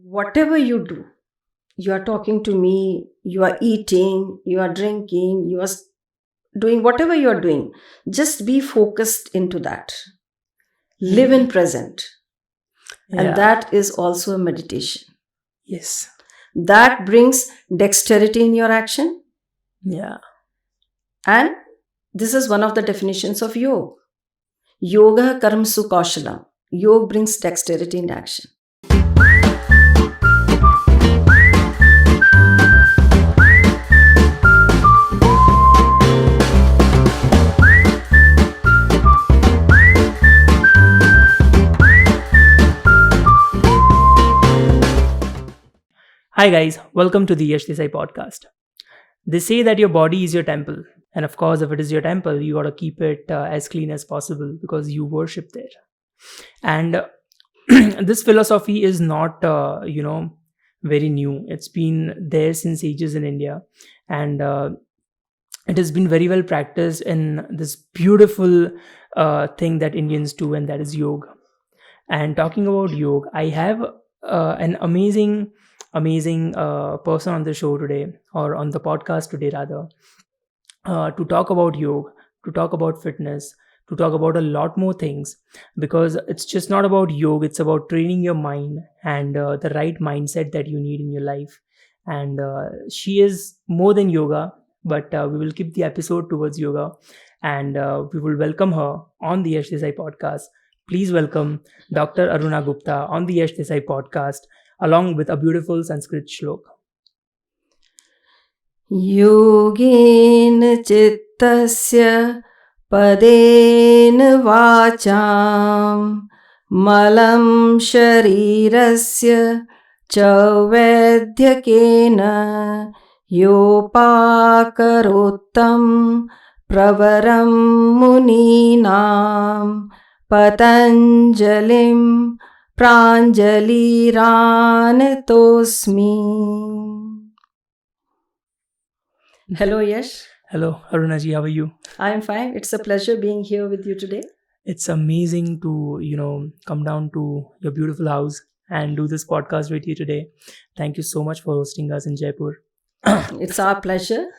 whatever you do, you are talking to me, you are eating, you are drinking, you are doing whatever you are doing, just be focused into that. Live in present. And that is also a meditation. Yes. That brings dexterity in your action. Yeah. And this is one of the definitions of yoga. Yoga karmsu kaushalam. Yoga brings dexterity in action. Hi guys, welcome to the Yash Desai Podcast. They say that your body is your temple. And of course, if it is your temple, you got to keep it as clean as possible because you worship there. And this philosophy is not, very new. It's been there since ages in India. And it has been very well practiced in this beautiful thing that Indians do, and that is yoga. And talking about yoga, I have an amazing person on the show today, or on the podcast today rather, to talk about yoga, to talk about fitness, to talk about a lot more things, because it's just not about yoga, it's about training your mind and the right mindset that you need in your life. And she is more than yoga, but we will keep the episode towards yoga, and we will welcome her on the Yash Desai podcast. Please welcome Dr. Aruna Gupta on the Yash Desai podcast, along with a beautiful Sanskrit shlok. Yogin chittasya padena vacham malam sharirasya chavedyakena yopakarottam pravaram muninam Patanjalim Pranjaliranatosmi. Hello, Yash. Hello, Aruna ji, how are you? I am fine. It's a pleasure being here with you today. It's amazing to, come down to your beautiful house and do this podcast with you today. Thank you so much for hosting us in Jaipur. It's our pleasure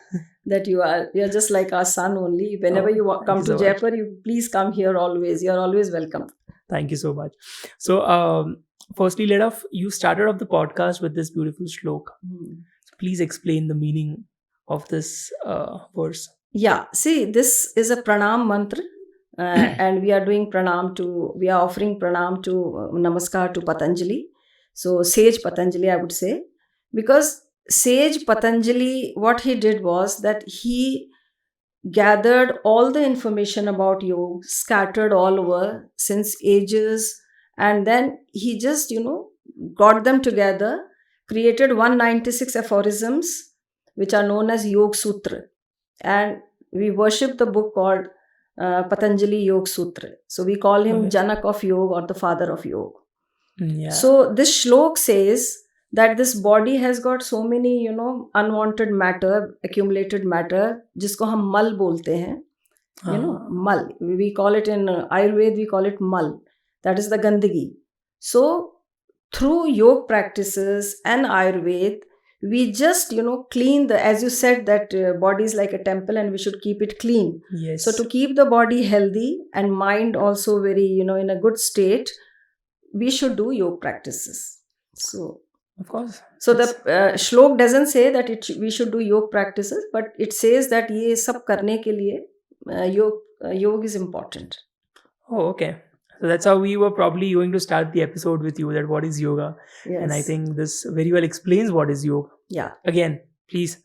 that you're just like our son only. Whenever you come to Jaipur, you please come here always. You're always welcome. Thank you so much. So, firstly, you started off the podcast with this beautiful shlok. So please explain the meaning of this verse. Yeah, see, this is a pranam mantra. And we are offering pranam to namaskar to Patanjali. So sage Patanjali, I would say, because sage Patanjali, what he did was that he gathered all the information about yoga, scattered all over since ages, and then he just, got them together, created 196 aphorisms, which are known as Yoga Sutra. And we worship the book called Patanjali Yoga Sutra. So we call him Janak of Yoga, or the father of yoga. Yeah. So this shlok says that this body has got so many, unwanted matter, accumulated matter, jisko hum mal bolte hain. Mal. We call it in Ayurveda, we call it mal. That is the gandagi. So through yoga practices and Ayurveda, we just, clean as you said, that body is like a temple and we should keep it clean. Yes. So to keep the body healthy and mind also very, in a good state, we should do yoga practices. So, of course. So the shlok doesn't say that we should do yoga practices, but it says that ye sab karne ke liye yoga is important. Oh, okay. So that's how we were probably going to start the episode with you, that what is yoga. Yes. And I think this very well explains what is yoga. Yeah. Again, please,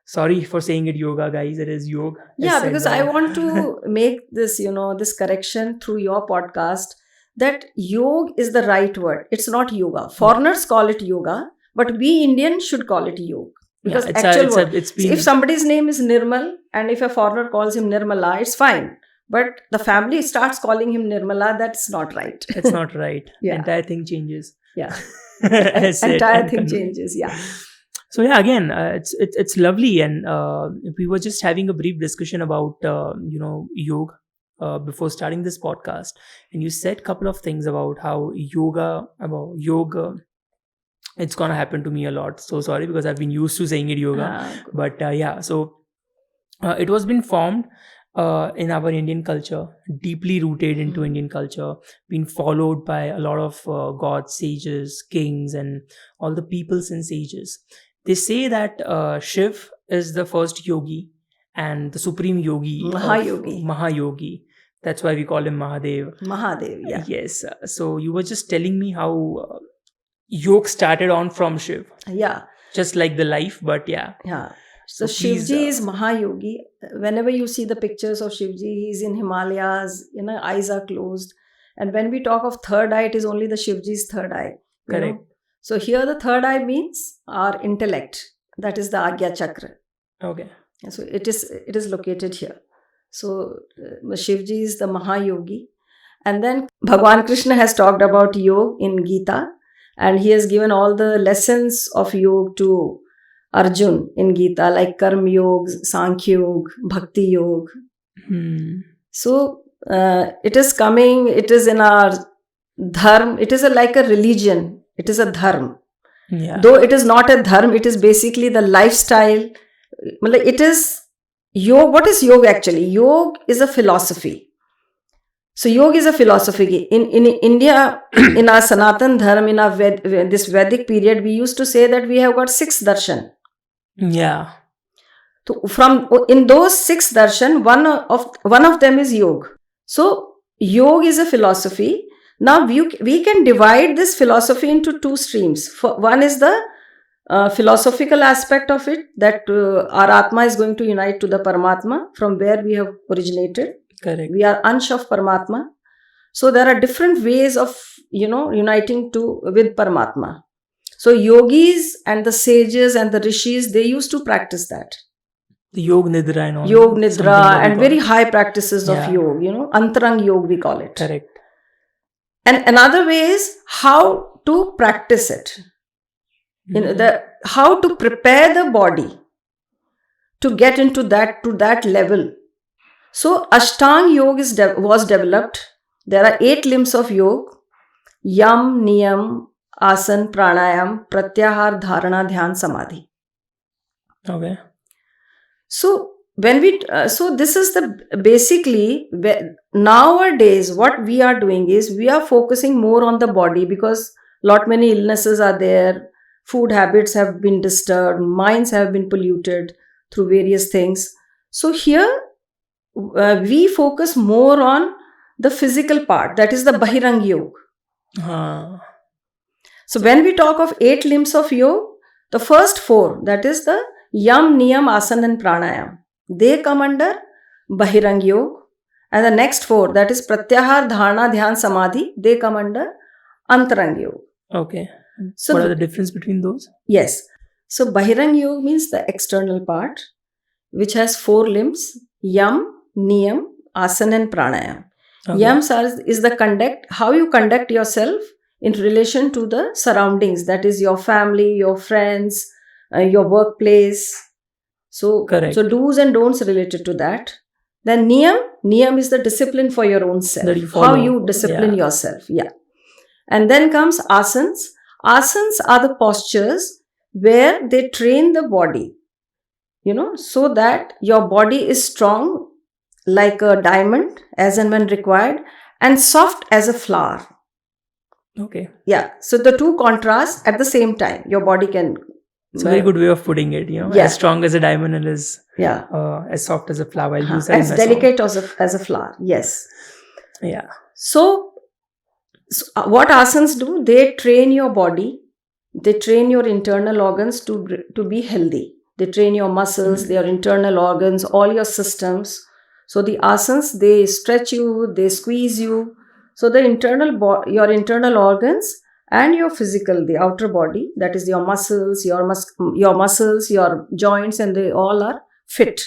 sorry for saying it yoga, guys. It is yoga. Yeah, because I want to make this, this correction through your podcast, that yoga is the right word. It's not yoga. Foreigners call it yoga, but we Indians should call it yoga. Because if somebody's name is Nirmal and if a foreigner calls him Nirmala, it's fine. But the family starts calling him Nirmala, that's not right. It's not right. Yeah. The entire thing changes. Yeah. Entire thing changes. Yeah. So yeah, again, it's lovely, and we were just having a brief discussion about yoga before starting this podcast, and you said a couple of things about how yoga It's gonna happen to me a lot. So sorry, because I've been used to saying it yoga. But yeah, so it was been formed in our Indian culture, deeply rooted into Indian culture, been followed by a lot of gods, sages, kings, and all the people since ages. They say that Shiv is the first yogi and the supreme yogi, Mahayogi. That's why we call him Mahadev. Yeah. Yes. So you were just telling me how yoga started on from Shiv. Yeah. Just like the life, but yeah. Yeah. So Shivji is Mahayogi. Whenever you see the pictures of Shivji, he's in Himalayas, eyes are closed. And when we talk of third eye, it is only the Shivji's third eye. Correct. So here the third eye means our intellect. That is the Agya Chakra. Okay. So it is located here. So Shivji is the Mahayogi. And then Bhagwan Krishna has talked about yoga in Gita. And he has given all the lessons of yoga to Arjun in Gita, like Karma Yoga, Sankhya Yoga, Bhakti Yoga. So it is coming, it is in our dharma, it is like a religion, it is a dharma. Yeah. Though it is not a dharma, it is basically the lifestyle. It is yoga. What is yoga actually? Yoga is a philosophy. So yoga is a philosophy. In India, in our Sanatan Dharma, in our this Vedic period, we used to say that we have got 6 darshan. Yeah. So in those 6 darshan, one of them is yoga. So yoga is a philosophy. Now we can divide this philosophy into 2 streams. One is the philosophical aspect of it, that our Atma is going to unite to the Paramatma from where we have originated. Correct. We are Ansh of Paramatma. So there are different ways of, uniting with Paramatma. So yogis and the sages and the rishis, they used to practice that. The Yoga Nidra and all. Yoga Nidra and very high practices of yoga, Antarang Yoga we call it. Correct. And another way is how to practice it. How to prepare the body to get into that level. So Ashtang Yoga was developed. There are 8 limbs of yoga: Yam, Niyam, Asan, Pranayam, Pratyahar, Dharana, Dhyan, Samadhi. Okay. So this is basically nowadays what we are doing is we are focusing more on the body, because many illnesses are there, food habits have been disturbed, minds have been polluted through various things. So here we focus more on the physical part, that is the Bahirang Yoga. So when we talk of 8 limbs of yoga, the first 4, that is the Yam, Niyam, Asana and Pranayam, they come under Bahirang Yoga. And the next 4, that is Pratyahar, Dharana, Dhyan, Samadhi, they come under Antarang Yoga. Okay. So what are the difference between those? Yes. So Bahirang Yoga means the external part, which has 4 limbs: Yam, Niyam, Asana and Pranayam. Okay. Yam is the how you conduct yourself in relation to the surroundings, that is your family, your friends, your workplace. So, correct. So do's and don'ts related to that. Then Niyam is the discipline for your own self. How you discipline yourself. Yeah. And then comes asanas. Asanas are the postures where they train the body, so that your body is strong like a diamond as and when required, and soft as a flower. Okay. Yeah. So the 2 contrasts at the same time. Your body can... It's a very good way of putting it, as strong as a diamond and as soft as a flower. As delicate as a flower. Yes. Yeah. So what asanas do? They train your body. They train your internal organs to be healthy. They train your muscles, your internal organs, all your systems. So the asanas, they stretch you, they squeeze you. So the your internal organs and your physical, the outer body, that is your muscles, your joints, and they all are fit.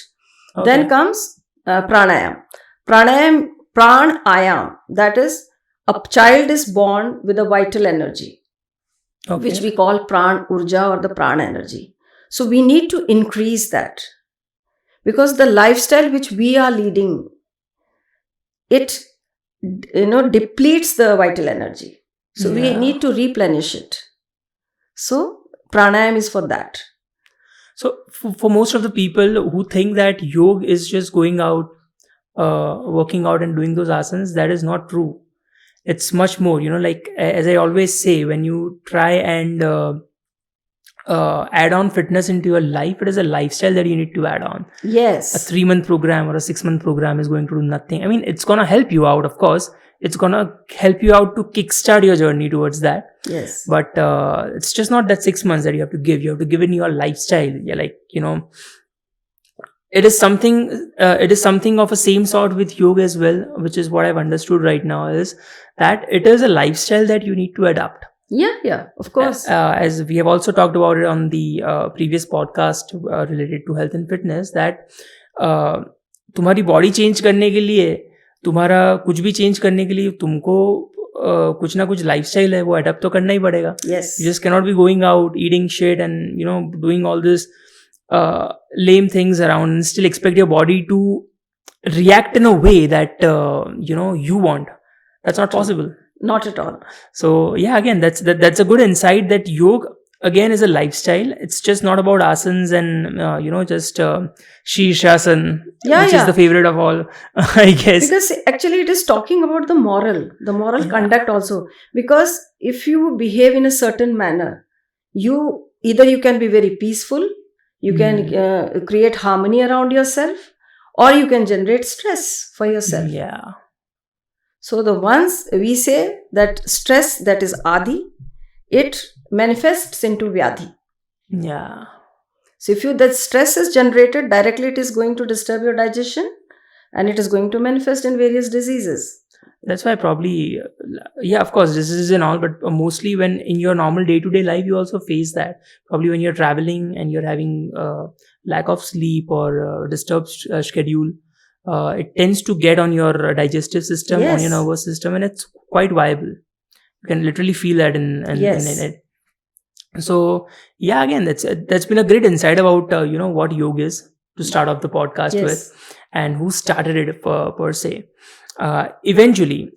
Okay. Then comes pranayam. Pranayam, that is, a child is born with a vital energy, which we call pran urja or the prana energy. So we need to increase that, because the lifestyle which we are leading, it depletes the vital energy. So we need to replenish it. So pranayam is for that. So for most of the people who think that yoga is just going out, working out and doing those asanas, that is not true. It's much more, like as I always say, when you try and add on fitness into your life, it is a lifestyle that you need to add on. Yes. A 3-month program or a 6-month program is going to do nothing. I mean, it's going to help you out, of course. It's going to help you out to kickstart your journey towards that. Yes. But it's just not that 6 months that you have to give. You have to give in your lifestyle. You're like, it is something of a same sort with yoga as well, which is what I've understood right now, is that it is a lifestyle that you need to adapt. Yeah, of course. As we have also talked about it on the previous podcast related to health and fitness, that तुम्हारी body change करने के लिए, तुम्हारा कुछ भी change करने के लिए तुमको कुछ ना कुछ लाइफस्टाइल है वो अडॉप्ट तो करना ही पड़ेगा. Yes. You just cannot be going out eating shit and doing all this lame things around and still expect your body to react in a way that you want. That's not possible. Not at all. So yeah, again, that's a good insight that yoga again is a lifestyle. It's just not about asanas and just Shirshasana, which is the favorite of all, I guess. Because actually it is talking about the moral conduct also. Because if you behave in a certain manner, you can be very peaceful, you can create harmony around yourself, or you can generate stress for yourself. Yeah. So the ones we say that stress, that is adi, it manifests into vyadhi. Yeah. So if that stress is generated, directly it is going to disturb your digestion and it is going to manifest in various diseases. That's why probably, of course, diseases and all, but mostly when in your normal day-to-day life, you also face that. Probably when you're traveling and you're having lack of sleep or disturbed schedule, it tends to get on your digestive system, on your nervous system, and it's quite viable. You can literally feel that in it. So yeah, again, that's been a great insight about what yoga is, to start off the podcast with, and who started it per se. Eventually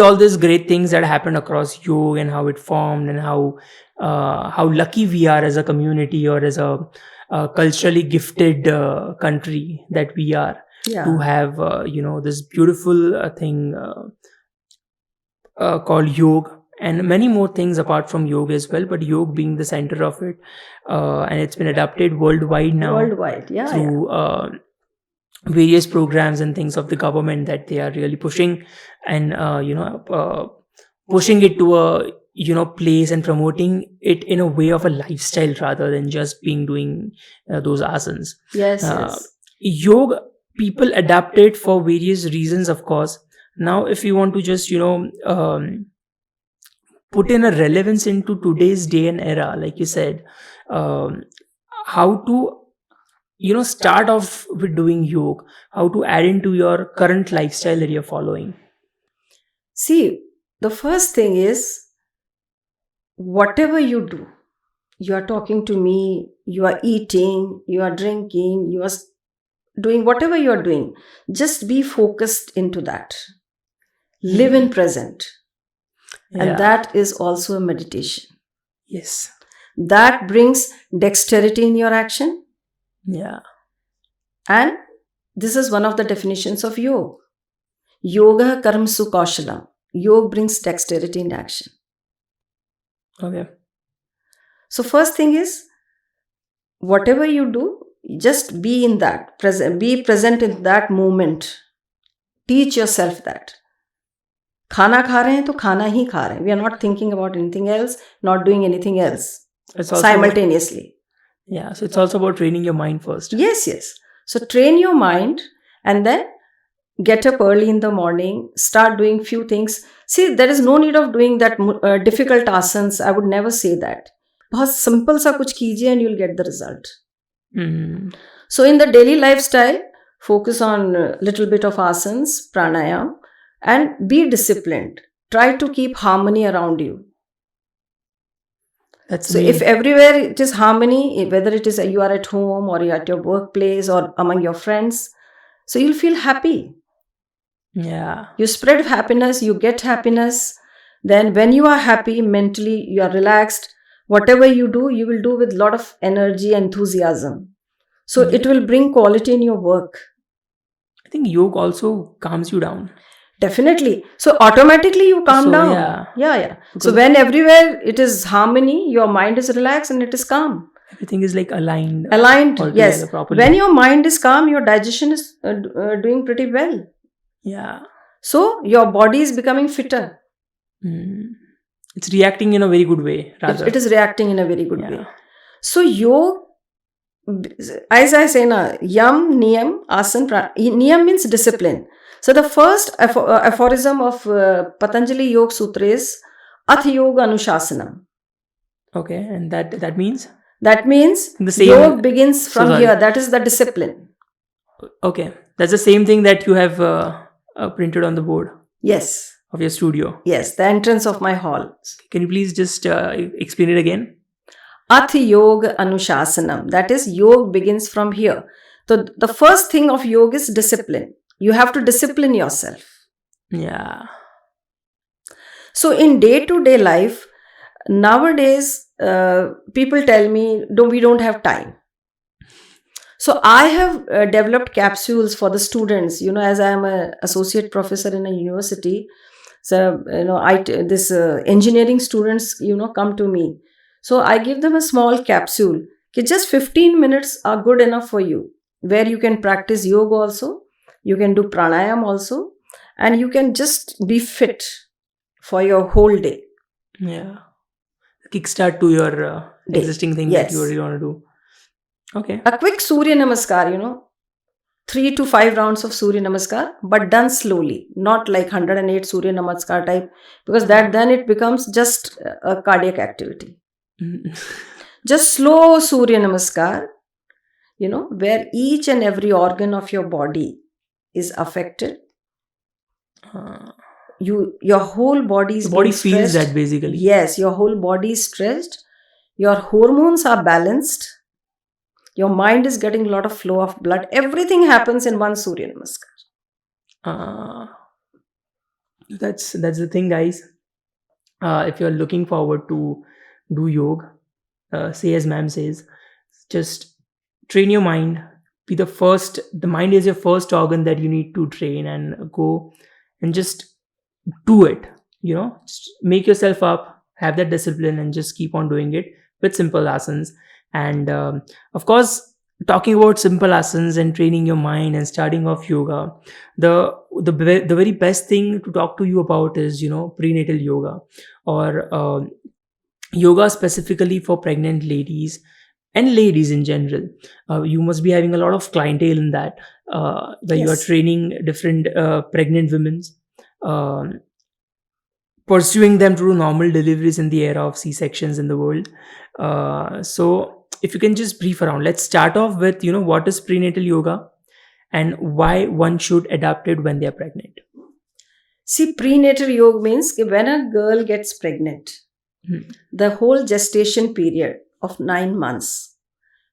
all these great things that happened across yoga and how it formed and how lucky we are as a community or as a culturally gifted country that we are to have this beautiful thing called yoga, and many more things apart from yoga as well, but yoga being the center of it, and it's been adopted worldwide now through various programs and things of the government that they are really pushing and pushing it to a place and promoting it in a way of a lifestyle rather than just doing those asanas. Yoga people adapt it for various reasons, of course. Now if you want to just put in a relevance into today's day and era, like you said, how to start off with doing yoga, how to add into your current lifestyle that you're following. See, the first thing is, whatever you do, you are talking to me, you are eating, you are drinking, you are doing whatever you are doing, just be focused into that. Live in present. And that is also a meditation. Yes. That brings dexterity in your action. Yeah. And this is one of the definitions of yoga. Yoga karmsu kaushalam. Yoga brings dexterity in action. Okay. So first thing is, whatever you do, just be in that, be present in that moment. Teach yourself that. खाना खा रहे हैं तो खाना ही खा रहे हैं. We are not thinking about anything else, not doing anything else simultaneously. Yeah, so it's also about training your mind first. Yes. So train your mind and then get up early in the morning, start doing few things. See, there is no need of doing that difficult asanas. I would never say that. बहुत simple सा कुछ कीजिए and you'll get the result. So in the daily lifestyle, focus on little bit of asanas, pranayam, and be disciplined. Try to keep harmony around you. So if everywhere it is harmony, whether it is you are at home or you are at your workplace or among your friends, so you'll feel happy. Yeah. You spread happiness, you get happiness. Then when you are happy, mentally, you are relaxed, whatever you do, you will do with a lot of energy, enthusiasm. So it will bring quality in your work. I think yoga also calms you down. Definitely. So automatically you calm So, down. yeah. Yeah. So Because when everywhere it is harmony, your mind is relaxed and it is calm. everything is like aligned Aligned, yes. properly. When your mind is calm, your digestion is doing pretty well. Yeah. So your body is becoming fitter. It's reacting in a very good way, rather. It is reacting in a very good Yeah. way. So yoga, as I say now, yam, niyam, asan, niyam means discipline. So the first aphorism of Patanjali Yoga Sutra is Ath Yoga Anushasanam. Okay, and that means? That means The same- yoga begins So from sorry. here. That is the discipline. Okay, that's the same thing that you have printed on the board Yes. of your studio. Yes, the entrance of my hall. Can you please just explain it again? Ath Yoga Anushasanam. That is, yoga begins from here. So the first thing of yoga is discipline. You have to discipline yourself. Yeah. So in day-to-day life, nowadays, people tell me, we don't have time. So I have developed capsules for the students, as I am an associate professor in a university. So, this engineering students, come to me. So I give them a small capsule. Just 15 minutes are good enough for you, where you can practice yoga also, you can do pranayam also, and you can just be fit for your whole day. Yeah. Kickstart to your Day. existing thing Yes. that you really want to do. Okay. A quick Surya Namaskar, 3 to 5 rounds of Surya Namaskar, but done slowly, not like 108 Surya Namaskar type, because then it becomes just a cardiac activity. Just slow Surya Namaskar, where each and every organ of your body is affected. Your whole body is The body being feels stressed. that basically. Yes, your whole body is stressed. Your hormones are balanced. Your mind is getting a lot of flow of blood. Everything happens in one Surya Namaskar. That's the thing, guys. If you're looking forward to do yoga, say as ma'am says, just train your mind. The mind is your first organ that you need to train, and go and just do it. Just make yourself up, have that discipline, and just keep on doing it with simple asanas. And of course, talking about simple asanas and training your mind and starting off yoga, the very best thing to talk to you about is prenatal yoga, or yoga specifically for pregnant ladies and ladies in general. You must be having a lot of clientele in that, where you are Yes. training different pregnant women, pursuing them to do normal deliveries in the era of C-sections in the world. So if you can just brief around, let's start off with what is prenatal yoga and why one should adapt it when they are pregnant. See, prenatal yoga means when a girl gets pregnant, the whole gestation period of 9 months.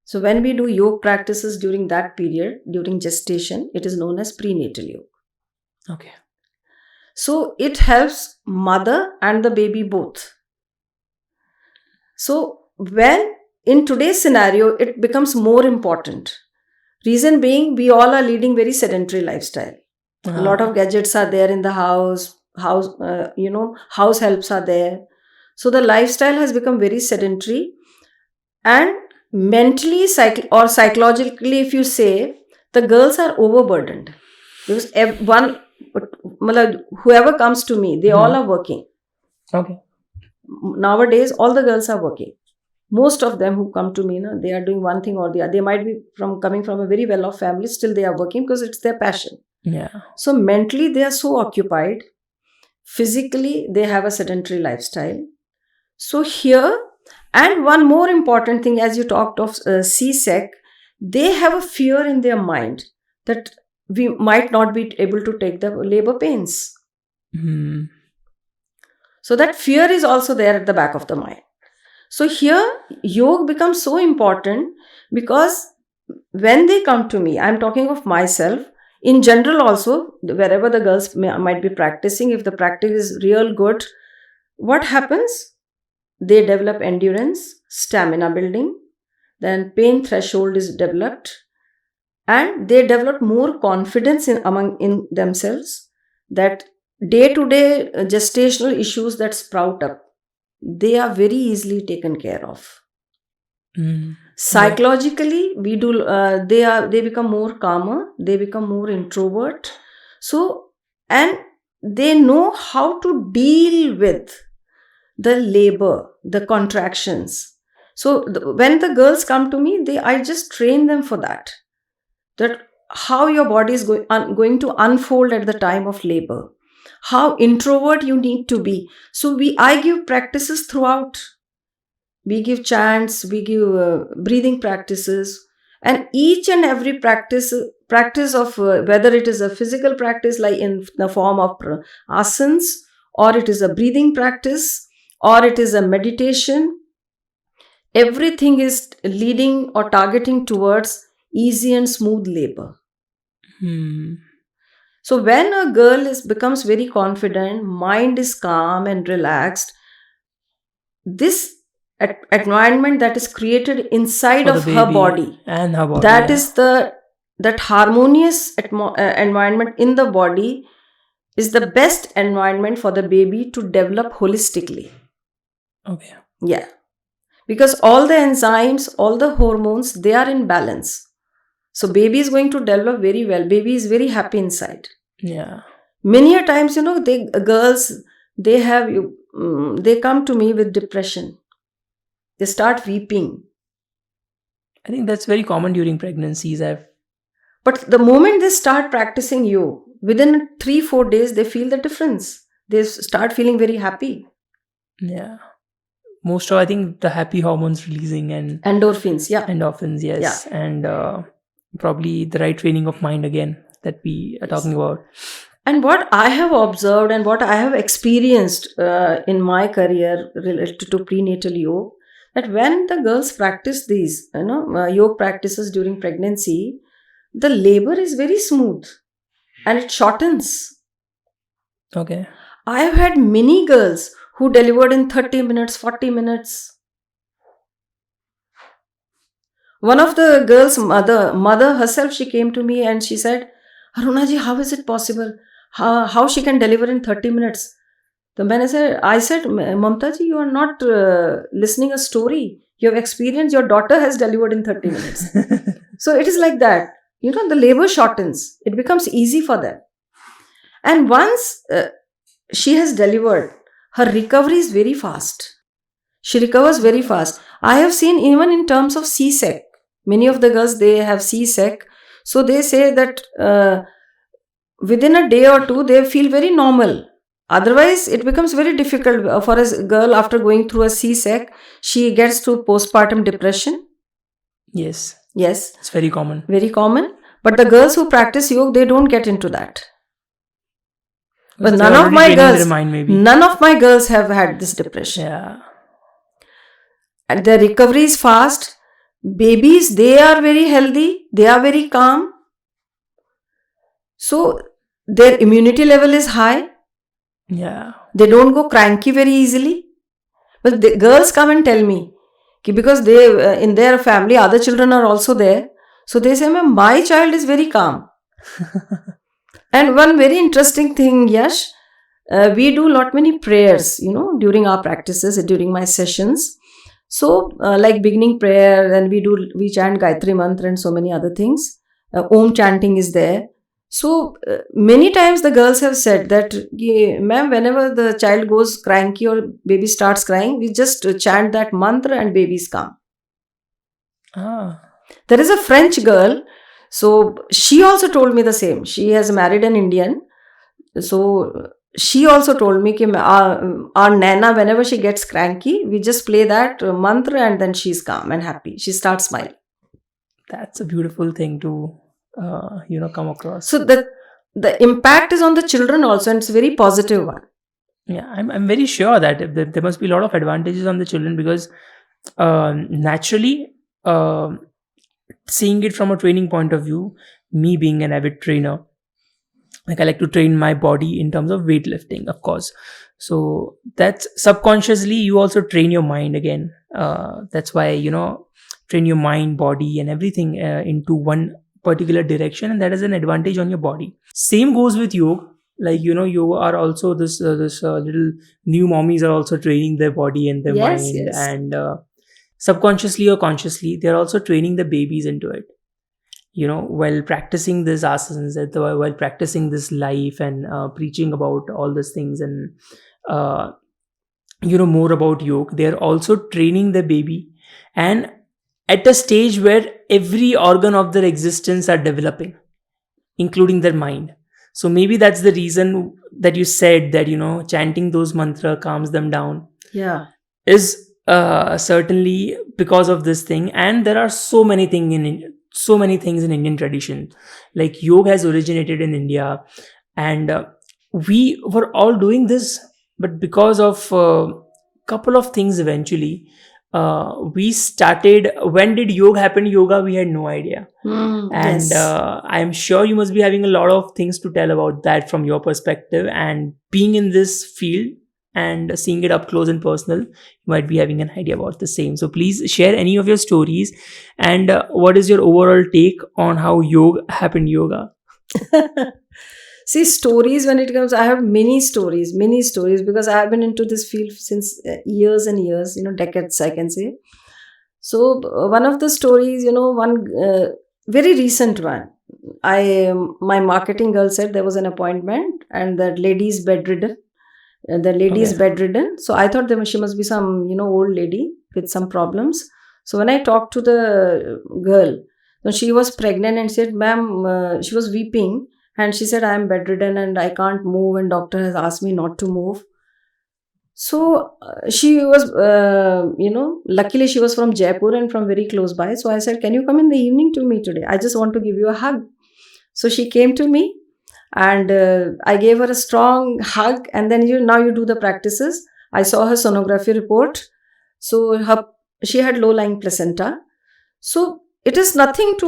So when we do yoga practices during that period, during gestation, it is known as prenatal yoga. Okay. So it helps mother and the baby both. So when in today's scenario, it becomes more important. Reason being, we all are leading very sedentary lifestyle. A lot of gadgets are there in the house. House helps are there. So the lifestyle has become very sedentary, and mentally or psychologically, if you say, the girls are overburdened, because whoever comes to me, they all are working. Okay. Nowadays, all the girls are working. Most of them who come to me, they are doing one thing or the other. They might be coming from a very well-off family, still they are working because it's their passion. Yeah. So mentally, they are so occupied. Physically, they have a sedentary lifestyle. So here, and one more important thing, as you talked of C-sec, they have a fear in their mind that we might not be able to take the labor pains. So that fear is also there at the back of the mind. So here, yoga becomes so important, because when they come to me, I'm talking of myself, in general also, wherever the girls might be practicing, if the practice is real good, what happens? They develop endurance, stamina building, then pain threshold is developed, and they develop more confidence in themselves, that day to day gestational issues that sprout up, they are very easily taken care of. Mm. Psychologically, they become more calmer, they become more introvert. So, and they know how to deal with the labor, the contractions. So when the girls come to me, I just train them for that how your body is going to unfold at the time of labor, how introvert you need to be. So I give practices throughout. We give chants, we give breathing practices, and each and every practice of whether it is a physical practice like in the form of asanas, or it is a breathing practice, or it is a meditation, everything is leading or targeting towards easy and smooth labor. So when a girl becomes very confident, mind is calm and relaxed, this environment that is created inside of her body, and her body, that is that harmonious environment in the body is the best environment for the baby to develop holistically. Okay. Yeah. Because all the enzymes, all the hormones, they are in balance. So baby is going to develop very well. Baby is very happy inside. Yeah. Many a times, girls, they come to me with depression. They start weeping. I think that's very common during pregnancies. But the moment they start practicing yoga, within 3-4 days, they feel the difference. They start feeling very happy. Yeah. Most of, I think, the happy hormones releasing and endorphins. Yeah. Endorphins, yes. Yeah. And probably the right training of mind again that we are talking about. And what I have observed and what I have experienced in my career related to prenatal yoga, that when the girls practice these, yoga practices during pregnancy, the labor is very smooth and it shortens. Okay. I have had many girls who delivered in 30 minutes, 40 minutes. One of the girls' mother herself, she came to me and she said, Aruna ji, how is it possible? How she can deliver in 30 minutes? So I said, Mamta ji, you are not listening a story. You have experienced, your daughter has delivered in 30 minutes. So it is like that. The labor shortens. It becomes easy for them. And once she has delivered, her recovery is very fast. She recovers very fast. I have seen even in terms of C-sec. Many of the girls, they have C-sec. So they say that within a day or two, they feel very normal. Otherwise, it becomes very difficult for a girl after going through a C-sec. She gets to postpartum depression. Yes. Yes. It's very common. Very common. But the girls who practice yoga, they don't get into that. But none of my girls have had this depression. Yeah. And their recovery is fast. Babies, they are very healthy. They are very calm. So their immunity level is high. Yeah. They don't go cranky very easily. But the girls come and tell me, because they in their family, other children are also there. So they say, Ma'am, my child is very calm. And one very interesting thing, Yash, we do lot many prayers, during our practices, during my sessions. So like beginning prayer, and we chant Gayatri Mantra and so many other things. Om chanting is there. So many times the girls have said that, ma'am, whenever the child goes cranky or baby starts crying, we just chant that mantra and baby is calm. There is a French girl. So she also told me the same. She has married an Indian. So she also told me that our Nana, whenever she gets cranky, we just play that mantra and then she's calm and happy. She starts smiling. That's a beautiful thing to come across. So the impact is on the children also, and it's a very positive one. Yeah, I'm very sure that there must be a lot of advantages on the children, because naturally, seeing it from a training point of view, me being an avid trainer, like I like to train my body in terms of weightlifting, of course. So that's subconsciously you also train your mind again. That's why, train your mind, body, and everything into one particular direction, and that is an advantage on your body. Same goes with yoga. Like, you are also this little new mommies are also training their body and their Yes, mind, yes. and subconsciously or consciously they're also training the babies into it, while practicing this asanas, while practicing this life, and preaching about all these things, and uh, more about yoga. They're also training the baby, and at a stage where every organ of their existence are developing, including their mind. So maybe that's the reason that you said that, chanting those mantra calms them down, Yeah. is certainly because of this thing. And there are so many things in Indian tradition. Like, yoga has originated in India, and we were all doing this, but because of couple of things, eventually we started. When did yoga happen? Yoga, we had no idea. And Yes. I'm sure you must be having a lot of things to tell about that from your perspective, and being in this field and seeing it up close and personal, you might be having an idea about the same. So please share any of your stories, and what is your overall take on how yoga happened yoga. See, stories, when it comes, I have many stories, because I have been into this field since years and years, decades, I can say. So, one of the stories, one very recent one, my marketing girl said there was an appointment and that lady is bedridden. So I thought that she must be some, old lady with some problems. So when I talked to the girl, she was pregnant and said, ma'am, she was weeping. And she said, I am bedridden and I can't move, and doctor has asked me not to move. So she was, luckily she was from Jaipur and from very close by. So I said, can you come in the evening to me today? I just want to give you a hug. So she came to me, and I gave her a strong hug. And then now you do the practices. I saw her sonography report. So she had low-lying placenta. So it is nothing to,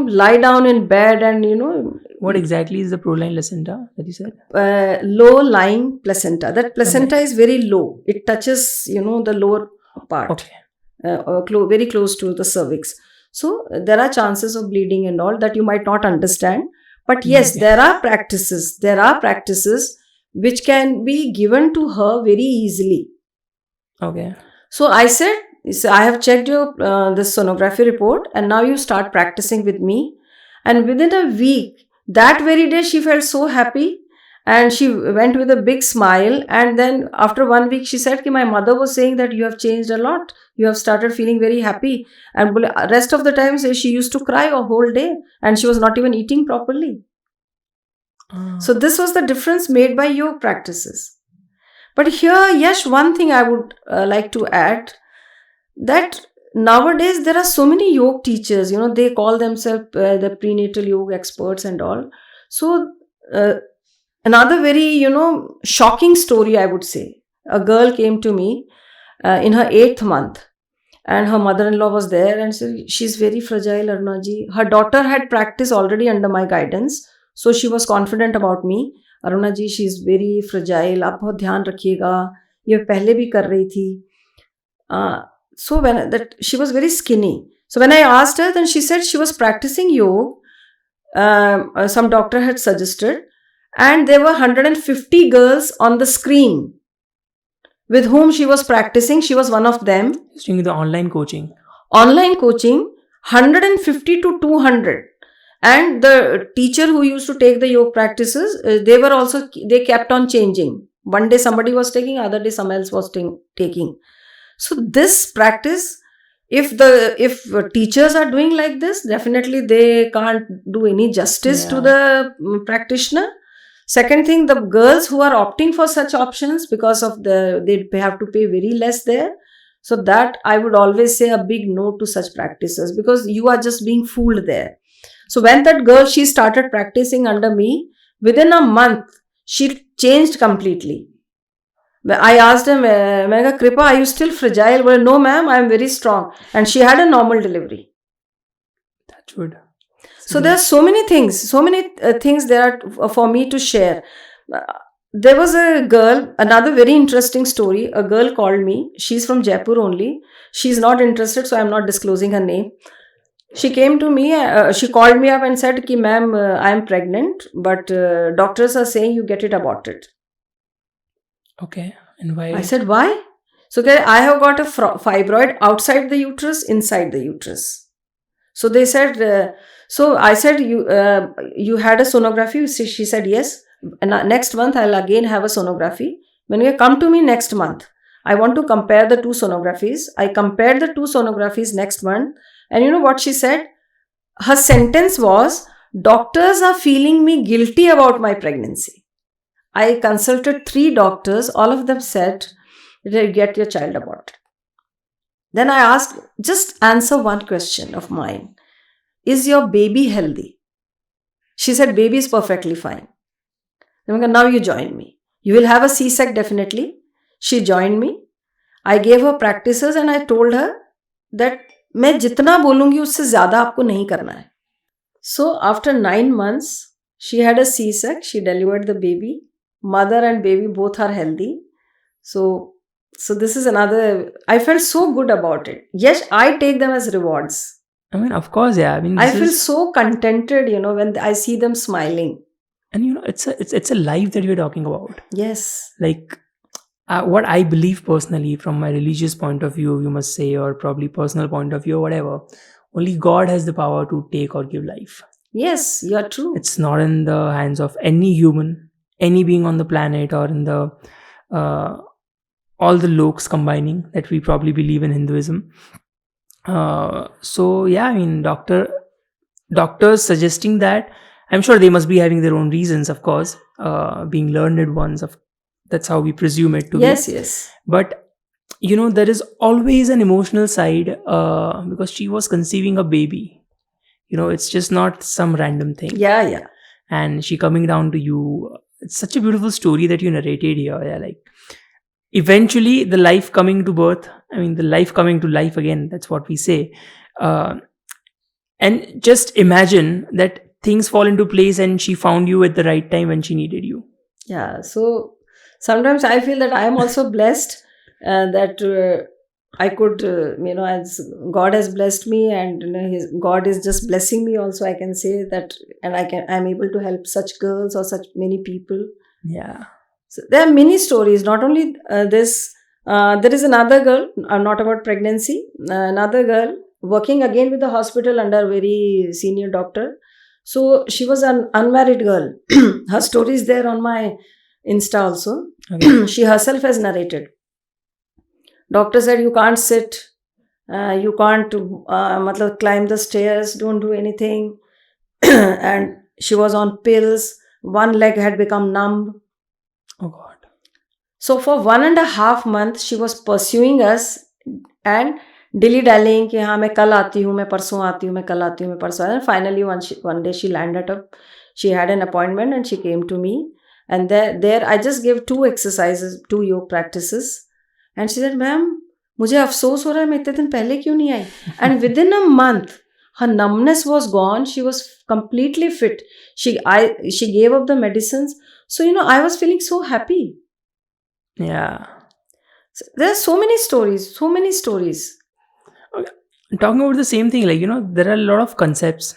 lie down in bed and, What exactly is the proline placenta that you said? Low-lying placenta. That placenta is very low. It touches, the lower part. Okay. Very close to the cervix. So there are chances of bleeding and all that you might not understand. But yes, Okay. there are practices which can be given to her very easily. Okay. So I said, I have checked your this sonography report, and now you start practicing with me. And within a week, that very day, she felt so happy, and she went with a big smile. And then after 1 week, she said, my mother was saying that you have changed a lot. You have started feeling very happy. And rest of the time, she used to cry a whole day, and she was not even eating properly. So this was the difference made by yoga practices. But here, Yash, one thing I would like to add, that nowadays there are so many yoga teachers, they call themselves the prenatal yoga experts and all. So another very, shocking story, I would say. A girl came to me in her 8th month, and her mother-in-law was there, and said, she's very fragile, Aruna ji. Her daughter had practiced already under my guidance, so she was confident about me. Aruna ji, she's very fragile, आप बहुत ध्यान रखिएगा, ये पहले भी कर रही थी. So when that she was very skinny. So when I asked her, then she said she was practicing yoga. Some doctor had suggested, and there were 150 girls on the screen with whom she was practicing. She was one of them. Doing the online coaching. 150 to 200. And the teacher who used to take the yoga practices, they kept on changing. One day somebody was taking, other day someone else was taking. So this practice, if teachers are doing like this, definitely they can't do any justice to the practitioner. Second thing, the girls who are opting for such options, because of they have to pay very less there. So that I would always say a big no to such practices, because you are just being fooled there. So when that girl, she started practicing under me, within a month, she changed completely. I asked him, Kripa, are you still fragile? Well, no, ma'am, I am very strong. And she had a normal delivery. That's good. So there are so many things there are for me to share. there was a girl, another very interesting story. A girl called me. She's from Jaipur only. She's not interested, so I'm not disclosing her name. She came to me, she called me up and said, Ki, ma'am, I am pregnant, but doctors are saying you get it aborted. Okay. And why? I said, why? So I have got a fibroid outside the uterus, inside the uterus. So they said, so I said, you had a sonography? She said, yes. And next month, I'll again have a sonography. When you come to me next month, I want to compare the two sonographies. I compared the two sonographies next month. And you know what she said? Her sentence was, doctors are feeling me guilty about my pregnancy. I consulted 3 doctors. All of them said, get your child aborted. Then I asked, just answer one question of mine. Is your baby healthy? She said, baby is perfectly fine. Then I said, now you join me. You will have a C-sec definitely. She joined me. I gave her practices and I told her that मैं जितना बोलूँगी उससे ज़्यादा आपको नहीं करना है. So after 9 months, she had a C-sec. She delivered the baby. Mother and baby both are healthy. So this is another. I felt so good about it. Yes, I take them as rewards. I mean, of course, yeah. I mean, I feel so contented, when I see them smiling. And it's a life that we're talking about. Yes. Like what I believe personally, from my religious point of view, you must say, or probably personal point of view, or whatever. Only God has the power to take or give life. Yes, you are true. It's not in the hands of any human, any being on the planet, or in the all the loks combining that we probably believe in Hinduism. So yeah, I mean, doctors suggesting that, I'm sure they must be having their own reasons, of course, being learned ones. That's how we presume it to be. Yes. But there is always an emotional side, because she was conceiving a baby. It's just not some random thing. Yeah. And she coming down to you. It's such a beautiful story that you narrated here. Yeah, like eventually the life coming to birth. I mean, the life coming to life again. That's what we say. And just imagine that things fall into place and she found you at the right time when she needed you. Yeah. So sometimes I feel that I am also blessed that I could, as God has blessed me, and God is just blessing me also, I can say that, and I'm able to help such girls or such many people. Yeah. So there are many stories, not only this. There is another girl, not about pregnancy, another girl working again with the hospital under a very senior doctor. So she was an unmarried girl. Her story is there on my Insta also. Okay. She herself has narrated. Doctor said, you can't sit, you can't climb the stairs, don't do anything. And she was on pills. One leg had become numb. Oh God. So for 1.5 months, she was pursuing us and dilly-dallying कि हाँ मैं कल आती हूँ, मैं परसों आती हूँ, मैं कल आती हूँ, मैं परसों. And finally one day she landed up. She had an appointment and she came to me. And there I just gave 2 exercises, 2 yoga practices. And she said, ma'am, मुझे अफसोस हो रहा है मैं इतने दिन पहले क्यों नहीं आई. And within a month, her numbness was gone. She was completely fit. She gave up the medicines. So, I was feeling so happy. Yeah. So, there are so many stories. Okay. Talking about the same thing, there are a lot of concepts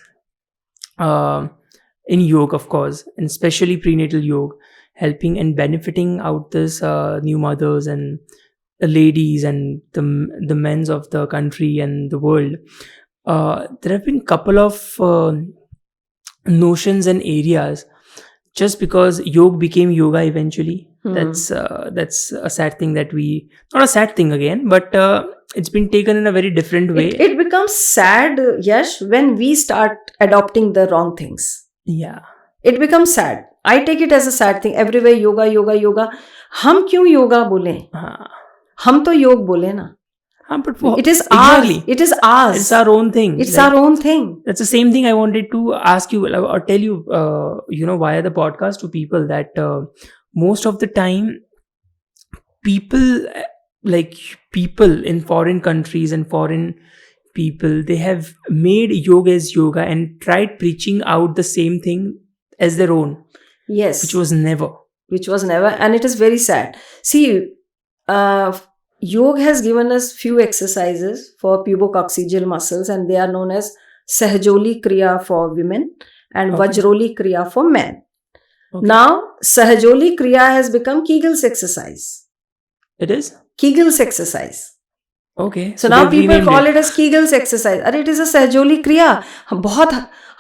in yoga, of course, and especially prenatal yoga, helping and benefiting out this new mothers and the ladies and the men of the country and the world. There have been couple of notions and areas. Just because yoga became yoga eventually, that's a sad thing that not a sad thing again, but it's been taken in a very different way. It becomes sad, Yash, when we start adopting the wrong things. Yeah. It becomes sad. I take it as a sad thing. Everywhere yoga. हम क्यों योगा बोले? हम तो योग बोले ना. But it is exactly. ours. It is ours. It's our own thing. It's our own thing. That's the same thing I wanted to ask you or tell you, via the podcast to people that most of the time people in foreign countries and foreign people, they have made yoga as yoga and tried preaching out the same thing as their own. Yes. Which was never. which was never, and it is very sad. See, yoga has given us few exercises for pubococcygeal muscles, and they are known as Sahajoli Kriya for women and Vajroli Kriya for men. Okay. Now, Sahajoli Kriya has become Kegel's exercise. It is? Kegel's exercise. Okay. So now people call it as Kegel's exercise. अरे it is a Sahajoli Kriya. बहुत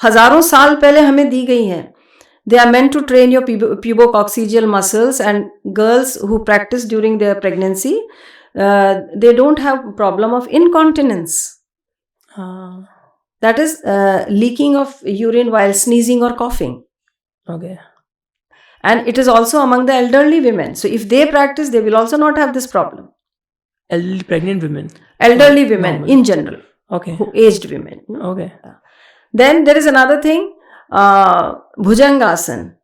हजारों साल पहले हमें दी गई हैं. They are meant to train your pubococcygeal muscles, and girls who practice during their pregnancy, they don't have problem of incontinence. That is leaking of urine while sneezing or coughing. Okay. And it is also among the elderly women. So if they practice, they will also not have this problem. Elderly pregnant women? Elderly women in general. Okay. Aged women. Okay. Then there is another thing, Bhujangasana.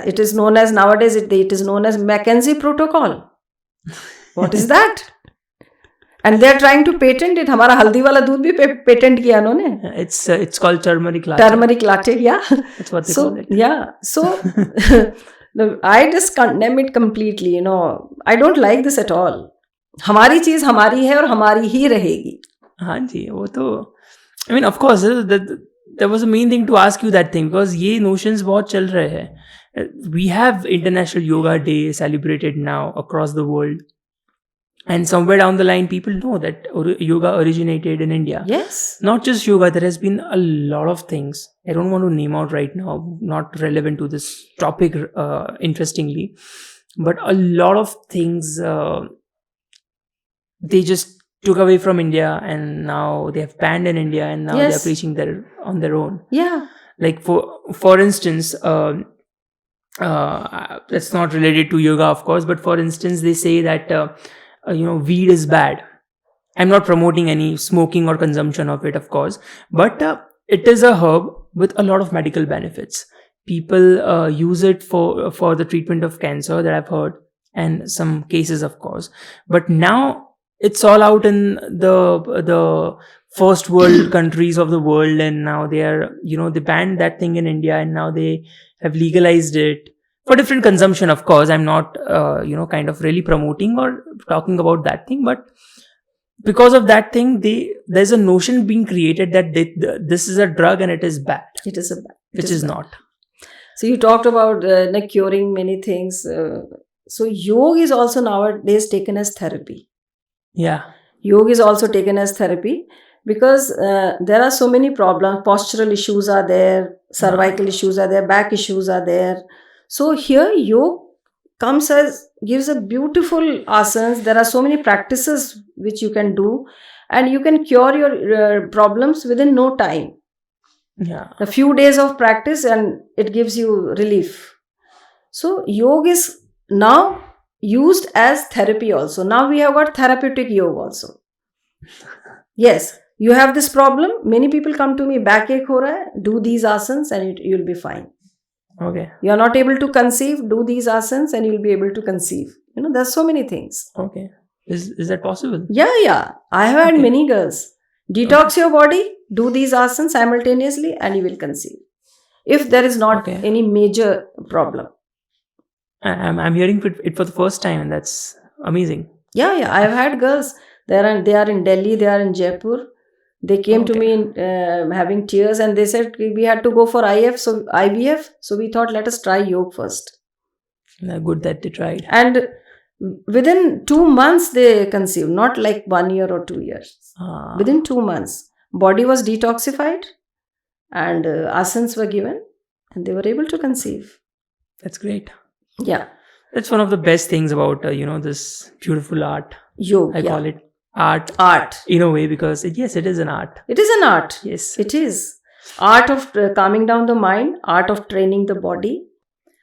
It is known as, nowadays it is known as Mackenzie protocol. What is that? And they are trying to patent it. हमारा हल्दी वाला दूध भी patent किया उन्होंने. It's called turmeric latte. Turmeric latte, yeah. That's what they call it. Yeah. So I just condemn it completely. I don't like this at all. हमारी चीज हमारी है और हमारी ही रहेगी. हाँ जी, वो तो. I mean, of course, there was a main thing to ask you that thing, because ये notions बहुत चल रहे हैं. We have International Yoga Day celebrated now across the world. And somewhere down the line, people know that yoga originated in India. Yes. Not just yoga, there has been a lot of things. I don't want to name out right now, not relevant to this topic, interestingly. But a lot of things, they just took away from India, and now they have banned in India, and now they are preaching on their own. Yeah. Like for instance, that's not related to yoga, of course, but for instance, they say that weed is bad. I'm not promoting any smoking or consumption of it, of course, but it is a herb with a lot of medical benefits. People use it for the treatment of cancer, that I've heard, and some cases, of course. But now it's all out in the first world countries of the world, and now they are, they banned that thing in India, and now they have legalized it for different consumption, of course. I'm not, kind of really promoting or talking about that thing, but because of that thing, there's a notion being created that this is a drug and it is bad. It is bad. Which is not. So you talked about curing many things. So yoga is also nowadays taken as therapy. Yeah. Yoga is also taken as therapy because there are so many problems. Postural issues are there, cervical issues are there, back issues are there. So here yoga gives a beautiful asanas. There are so many practices which you can do, and you can cure your problems within no time. Yeah. A few days of practice and it gives you relief. So yoga is now used as therapy also. Now we have got therapeutic yoga also. Yes, you have this problem. Many people come to me, backache ho raha hai, do these asanas and you'll be fine. Okay. You are not able to conceive, do these asanas and you'll be able to conceive. There's so many things. Okay. Is that possible? Yeah. I have had many girls. Detox your body, do these asanas simultaneously and you will conceive. If there is not any major problem. I'm hearing it for the first time, and that's amazing. Yeah. I have had girls. They are in Delhi, they are in Jaipur. They came to me having tears, and they said we had to go for IVF. So we thought, let us try yoga first. Good that they tried. And within 2 months they conceived, not like 1 year or 2 years. Within 2 months, body was detoxified and asanas were given and they were able to conceive. That's great. Yeah. That's one of the best things about, this beautiful art. Yoga. I call it art. Art. In a way, because it is an art. It is an art. Yes. It is. Art of calming down the mind, art of training the body.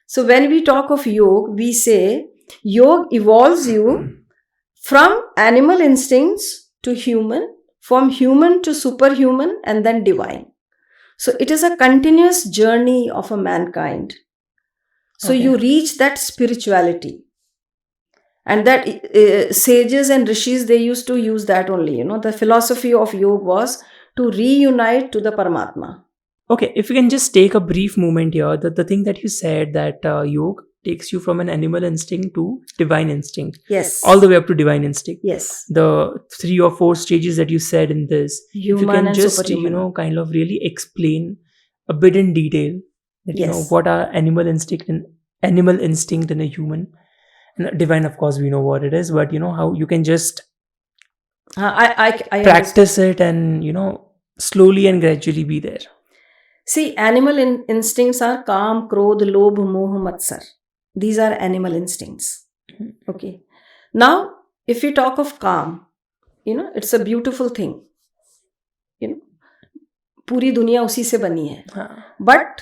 So when we talk of yoga, we say yoga evolves you from animal instincts to human, from human to superhuman, and then divine. So it is a continuous journey of a mankind. So you reach that spirituality. And that sages and rishis, they used to use that only. The philosophy of yoga was to reunite to the Paramatma. Okay, if you can just take a brief moment here, the thing that you said that yoga takes you from an animal instinct to divine instinct, Yes. all the way up to divine instinct. Yes. The 3 or 4 stages that you said in this, if you Human can and just, superhuman. kind of really explain a bit in detail that, Yes. what are animal instinct in a human. And divine, of course, we know what it is, but how you can just I practice it and, slowly and gradually be there. See, animal instincts are Kaam, Krodh, Lobh, Moh, Matsar. These are animal instincts. Okay. Now, if we talk of Kaam, it's a beautiful thing. पूरी दुनिया उसी से बनी है. But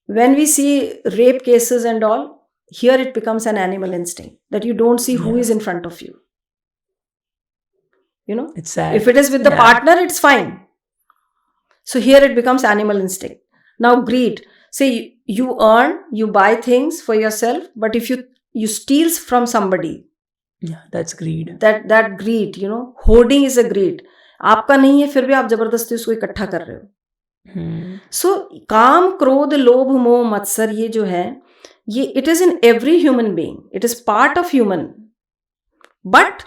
when we see rape cases and all, here it becomes an animal instinct that you don't see who is in front of you. It's sad. If it is with the partner, it's fine. So here it becomes animal instinct. Now greed. Say you earn, you buy things for yourself, but if you steal from somebody, that's greed. That greed, hoarding is a greed. आपका नहीं है फिर भी आप जबरदस्ती उसको इकट्ठा कर रहे हो. So काम, क्रोध, लोभ, मोह, मत्सर ये जो है, ये it is in every human being. It is part of human. But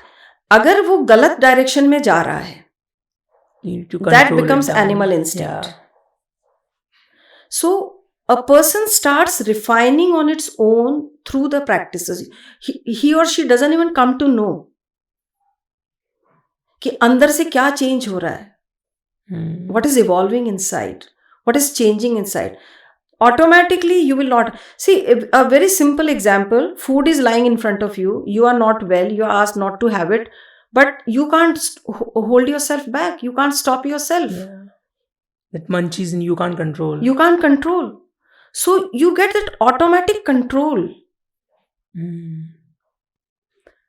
अगर वो गलत डायरेक्शन में जा रहा है, that becomes animal instinct. So a person starts refining on its own through the practices. He or she doesn't even come to know कि अंदर से क्या चेंज हो रहा है. What is evolving inside? What is changing inside? Automatically you will not see. A very simple example: food is lying in front of you, you are not well, you are asked not to have it, but you can't hold yourself back, you can't stop yourself. That munchies and you can't control. So you get that automatic control.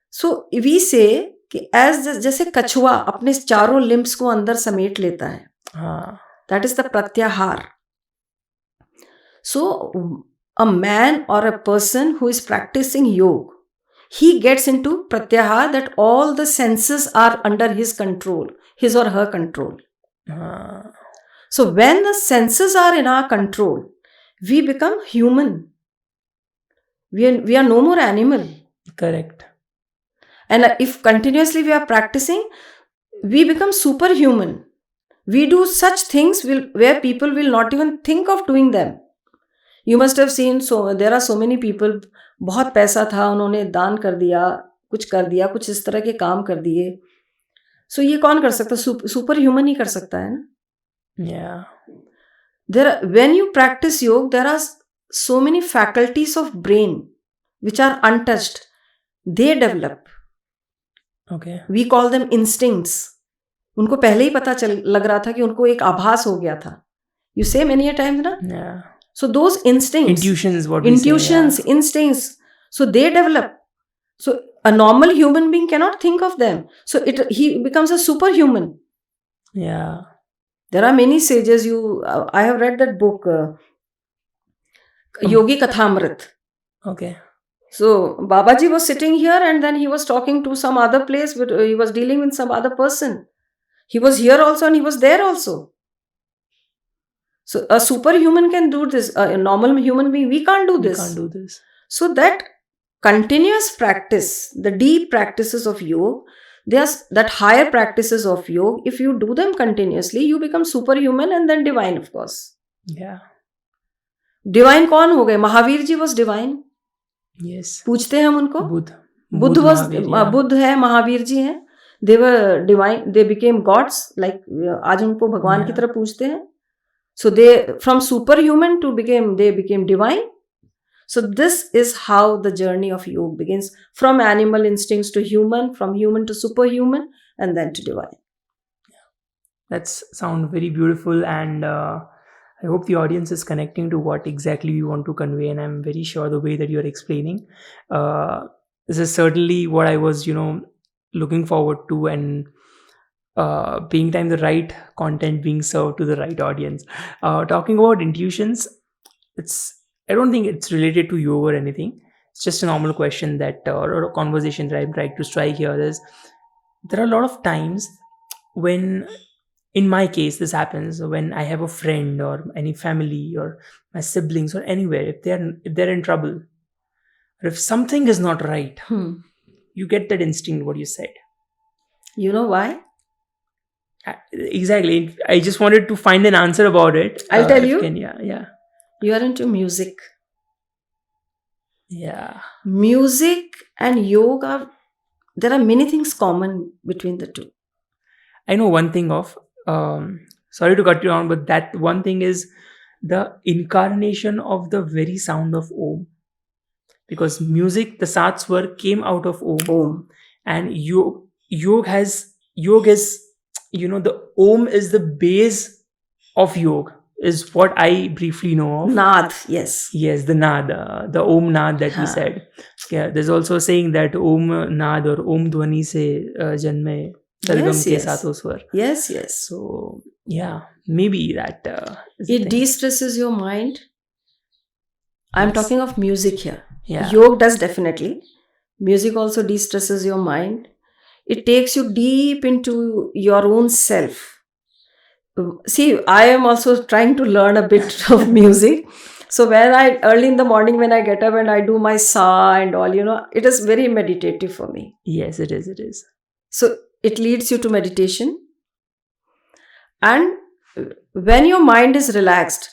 So we say कि जैसे कछुआ अपने चारों limbs को अंदर समेट लेता है, that is the pratyahar. So a man or a person who is practicing yoga, he gets into pratyahar, that all the senses are under his control, his or her control. So when the senses are in our control, we become human. We are no more animal. Correct. And if continuously we are practicing, we become superhuman. We do such things where people will not even think of doing them. You must have seen, so there are so many people, बहुत पैसा था, उन्होंने दान कर दिया, कुछ इस तरह के काम कर दिए. So ये कौन कर सकता है? सुपर ह्यूमन ही कर सकता है ना. When you practice yoga, there are so many faculties of brain which are untouched. They develop. Okay. We call them instincts. उनको पहले ही पता लग रहा था कि उनको एक आभास हो गया था. You say many a times, na? Yeah. So those instincts. Intuitions, what we say. Intuitions, instincts. So they develop. So a normal human being cannot think of them. So he becomes a superhuman. Yeah. There are many sages. I have read that book, Yogi Kathamrit. Okay. So Babaji was sitting here and then he was talking to some other place, but he was dealing with some other person. He was here also and he was there also. So a superhuman can do this. A normal human being, we can't do this. We can't do this. So that continuous practice, the deep practices of yoga, there's that higher practices of yoga, if you do them continuously, you become superhuman and then divine, of course. Yeah. Divine कौन हो गए? Mahavir ji was divine. Yes. पूछते हैं हम उनको. Buddha was Buddha है, महावीर जी हैं. They were divine. They became gods. Like आज उनको भगवान की तरह पूछते हैं. So they from superhuman they became divine. So this is how the journey of yoga begins, from animal instincts to human, from human to superhuman, and then to divine. That sounds very beautiful, and I hope the audience is connecting to what exactly we want to convey, and I'm very sure the way that you're explaining, this is certainly what I was, looking forward to, and being time the right content being served to the right audience. Talking about intuitions, I don't think it's related to yoga or anything. It's just a normal question that, or a conversation that I'm trying to strike here is, there are a lot of times when in my case, this happens when I have a friend or any family or my siblings or anywhere. If they're in trouble, or if something is not right, you get that instinct. What you said. You know why? Exactly. I just wanted to find an answer about it. I'll tell you. Yeah. You are into music. Yeah. Music and yoga, there are many things common between the two. I know one thing of, sorry to cut you on, but that one thing is the incarnation of the very sound of Om. Because music, the Sat Swar came out of Om. Om. And Yog is, the Om is the base of Yog, is what I briefly know of. Naad, yes. Yes, the Naad, the Om Naad that we said. Yeah, there's also a saying that Om Naad or Om Dhwani se janme Sargam ke sato swar. Yes. So, yeah, maybe that is the it thing. de-stresses your mind. I'm talking of music here. Yeah. Yoga does definitely. Music also de-stresses your mind. It takes you deep into your own self. See, I am also trying to learn a bit of music. So early in the morning when I get up and I do my sa and all, it is very meditative for me. Yes, it is. So it leads you to meditation. And when your mind is relaxed,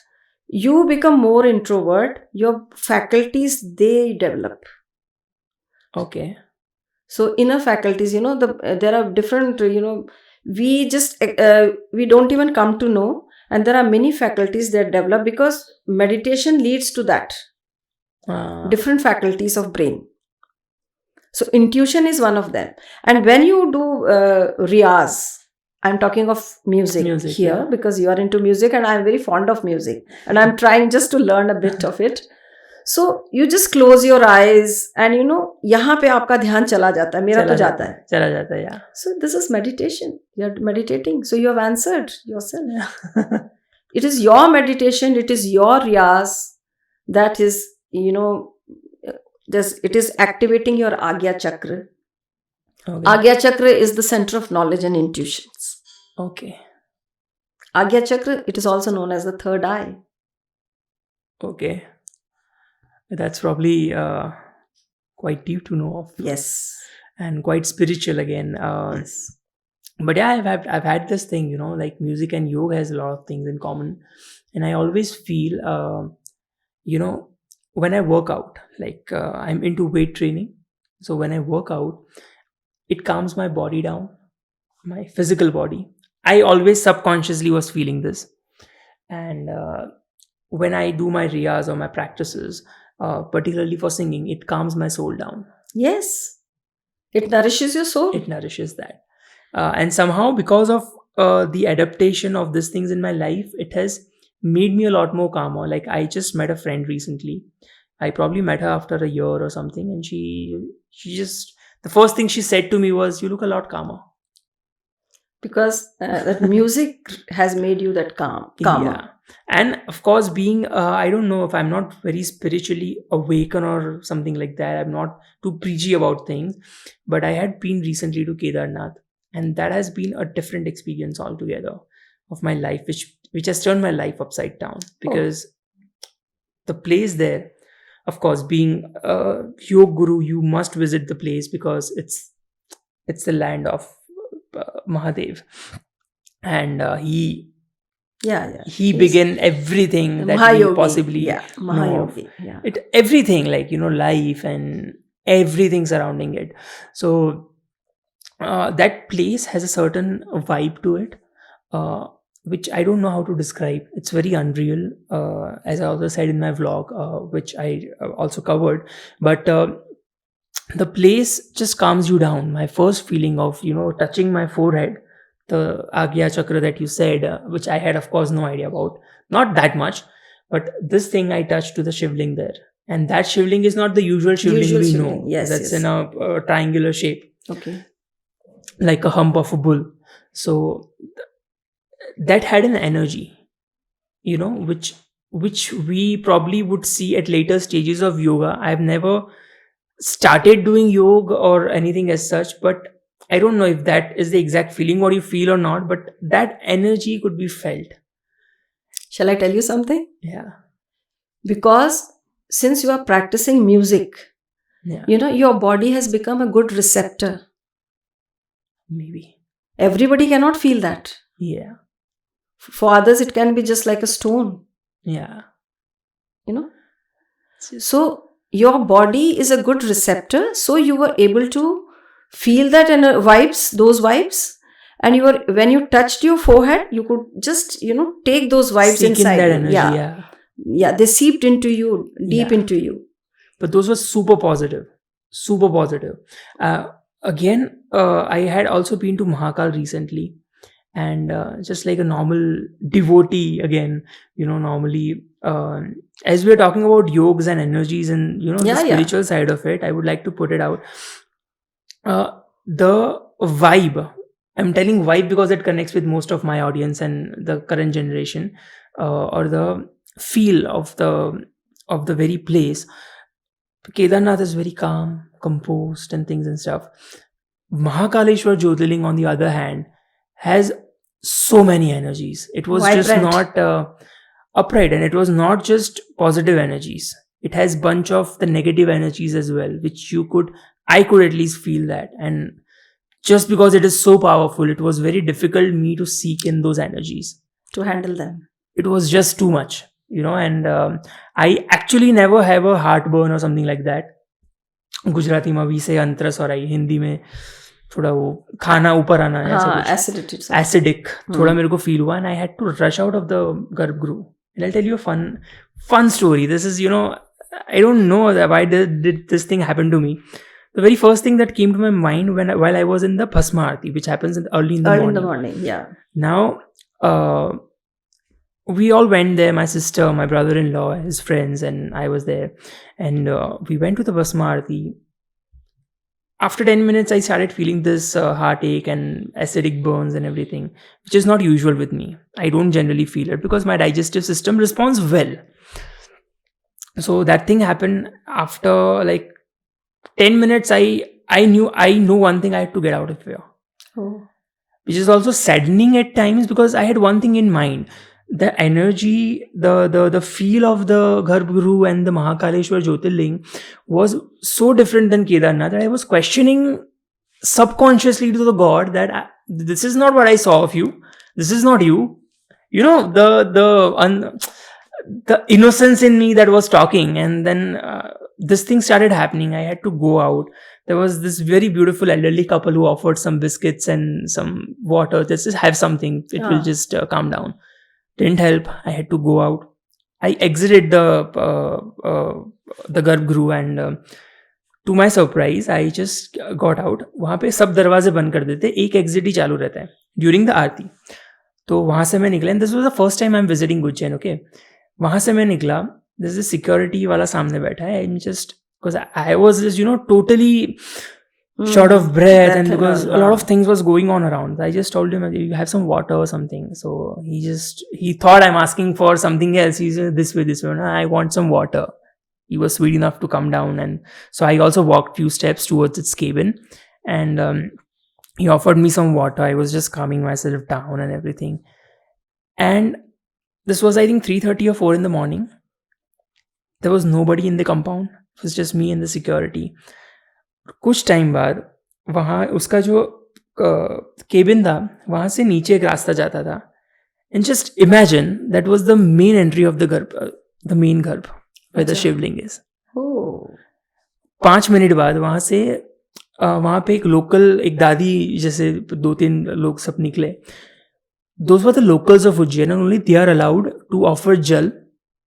you become more introvert. Your faculties, they develop. Okay. So inner faculties, there are different, we don't even come to know. And there are many faculties that develop because meditation leads to that. Different faculties of brain. So intuition is one of them. And when you do riyaz, I'm talking of music here because you are into music and I'm very fond of music. And I'm trying just to learn a bit of it. So you just close your eyes and यहाँ पे आपका ध्यान चला जाता है. मेरा तो जाता है. चला जाता है, yeah. So this is meditation. You're meditating. So you have answered yourself. Yeah. It is your meditation. It is your riyaz that is, it is activating your Agya Chakra. Okay. Agya Chakra is the center of knowledge and intuitions. Okay. Agya Chakra, it is also known as the third eye. Okay. That's probably quite deep to know of. Yes. And quite spiritual again. Yes. But yeah, I've had this thing, like music and yoga has a lot of things in common. And I always feel, when I work out, like I'm into weight training. So when I work out, it calms my body down, my physical body. I always subconsciously was feeling this. And when I do my riyaz or my practices, particularly for singing, it calms my soul down. Yes. It nourishes your soul. It nourishes that. And somehow, because of the adaptation of these things in my life, it has made me a lot more calmer. Like I just met a friend recently. I probably met her after a year or something. And she just, the first thing she said to me was, "You look a lot calmer." Because that music has made you that calmer. Yeah. And of course, being, I don't know if I'm not very spiritually awakened or something like that. I'm not too preachy about things. But I had been recently to Kedarnath. And that has been a different experience altogether of my life, which has turned my life upside down. Because the place there, of course, being a yoga guru, you must visit the place because it's the land of Mahadev. And he began everything that we possibly know of. Yeah. Everything, like, life and everything surrounding it. So that place has a certain vibe to it, which I don't know how to describe. It's very unreal, as I also said in my vlog, which I also covered. But the place just calms you down. My first feeling of, touching my forehead, the Agya Chakra that you said, which I had, of course, no idea about. Not that much. But this thing I touched to the Shivling there. And that Shivling is not the usual Shivling we know. Yes, that's in a triangular shape. Okay. Like a hump of a bull. So that had an energy, which we probably would see at later stages of yoga. I've never started doing yoga or anything as such, but I don't know if that is the exact feeling what you feel or not, but that energy could be felt. Shall I tell you something? Yeah. Because since you are practicing music, Yeah. your body has become a good receptor. Maybe. Everybody cannot feel that. Yeah. For others, it can be just like a stone. Yeah. So your body is a good receptor. So you were able to feel that and those vibes. And when you touched your forehead, you could just, take those vibes Seek in inside that you. energy, yeah. Yeah, they seeped into you, deep into you. But those were super positive. Super positive. Again, I had also been to Mahakaal recently. And just like a normal devotee, again, normally, as we're talking about yogas and energies and, the spiritual side of it, I would like to put it out. The vibe, I'm telling vibe because it connects with most of my audience and the current generation, or the feel of the very place. Kedarnath is very calm, composed and things and stuff. Mahakaleshwar Jyotirling, on the other hand, has so many energies. It was Vibrant. just not upright, and it was not just positive energies. It has bunch of the negative energies as well, which I could at least feel that. And just because it is so powerful, it was very difficult me to seek in those energies. To handle them. It was just too much, and I actually never have a heartburn or something like that. Gujarati में भी से अंतरस हो रही, हिंदी में थोड़ा वो खाना ऊपर आना है, एसिडिक थोड़ा मेरे को फील हुआ, and I had to rush out of the गर्भगृह. And I'll tell you a fun story. This is, I don't know why did this thing happen to me. The very first thing that came to my mind while I was in the Bhasma Aarti, which happens early in the morning. Yeah. Now, we all went there, my sister, my brother-in-law, his friends, and I was there. And we went to the Bhasma Aarti. After 10 minutes, I started feeling this heartache and acidic burns and everything, which is not usual with me. I don't generally feel it because my digestive system responds well. So that thing happened after like 10 minutes. I know one thing, I had to get out of here. Oh. Which is also saddening at times because I had one thing in mind. The energy, the feel of the Garbhagru and the Mahakaleshwar Jyotirling was so different than Kedarnath that I was questioning subconsciously to the God that this is not what I saw of you. This is not you. The innocence in me that was talking, and then this thing started happening. I had to go out. There was this very beautiful elderly couple who offered some biscuits and some water. Just have something. It will just calm down. Didn't help. I had to go out. I exited the Garbhagru and to my surprise, I just got out. वहाँ पे सब दरवाजे बंद कर देते, एक exit ही चालू रहता है during the आरती. तो वहाँ से मैं निकला. And this was the first time I'm visiting Ujjain. Okay, वहाँ से मैं निकला. There's a security वाला सामने बैठा है. And just because I was just totally short of breath, and because a lot of things was going on around, I just told him, you have some water or something. So he thought I'm asking for something else. He said, this way. No, I want some water. He was sweet enough to come down, and so I also walked few steps towards its cabin, and he offered me some water. I was just calming myself down and everything. And this was, I think, 3:30 or 4 in the morning. There was nobody in the compound. It was just me and the security. कुछ time बाद वहाँ उसका जो cabin था, वहाँ से नीचे एक रास्ता जाता था. And just imagine that was the main entry of the main garb where the Shivling is. 5 minute बाद वहाँ से वहाँ पे एक दादी जैसे 2-3 लोग सब निकले. Those were the locals of Ujjain, and only they are allowed to offer jal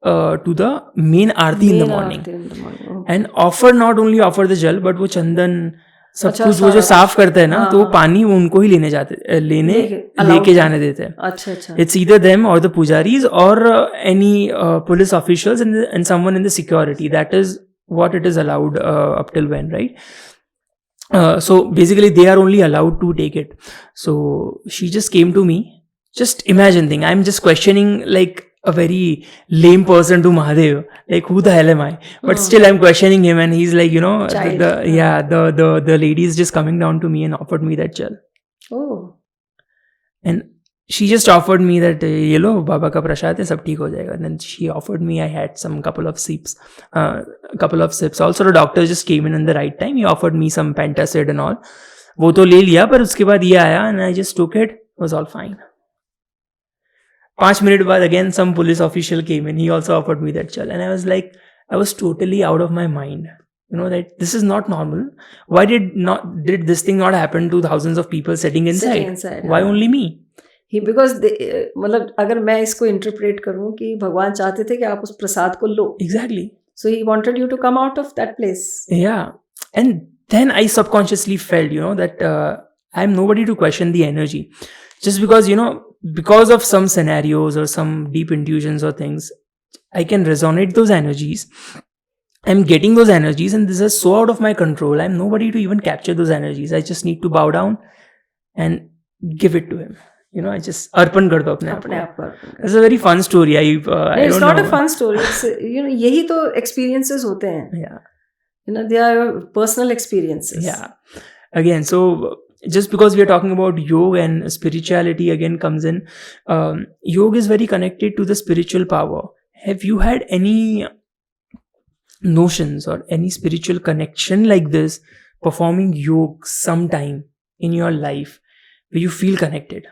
to the main aarti in the morning. And not only offer the jal, but वो चंदन सब कुछ वो जो साफ करते हैं ना, तो वो पानी उनको ही लेके जाने देते हैं. अच्छा. It's either them or the pujaris or any police officials and someone in the security. That is what it is allowed up till when, right? So basically they are only allowed to take it. So she just came to me. Just imagine thing. I'm just questioning like a very lame person to Mahadev. Like, who the hell am I? But still, I'm questioning him, and he's like, Child. the lady is just coming down to me and offered me that jal. Oh. And she just offered me that, ye lo, Baba ka prasad hai, sab theek ho jayega. And then she offered me, I had couple of sips. Also, the doctor just came in the right time. He offered me some Pentacid and all. वो तो ले लिया, पर उसके बाद ये आया, and I just took it. It was all fine. 5 minutes बाद again some police official came in. He also offered me that chal, and I was like, I was totally out of my mind. That this is not normal. Why did this thing not happen to thousands of people sitting inside? Why only me? Because मतलब अगर मैं इसको interpret करूँ कि भगवान चाहते थे कि आप उस प्रसाद को लो. Exactly. So he wanted you to come out of that place. Yeah, and then I subconsciously felt, that I'm nobody to question the energy. Just because, because of some scenarios or some deep intuitions or things, I can resonate those energies. I'm getting those energies, and this is so out of my control. I'm nobody to even capture those energies. I just need to bow down and give it to him. I just arpan kar do apne aap ko. It's a very fun story. It's not a fun story. It's, यही तो experiences होते हैं. Yeah. They are personal experiences. Yeah. Again, so just because we are talking about yoga and spirituality again comes in, yoga is very connected to the spiritual power. Have you had any notions or any spiritual connection like this, performing yoga sometime in your life where you feel connected?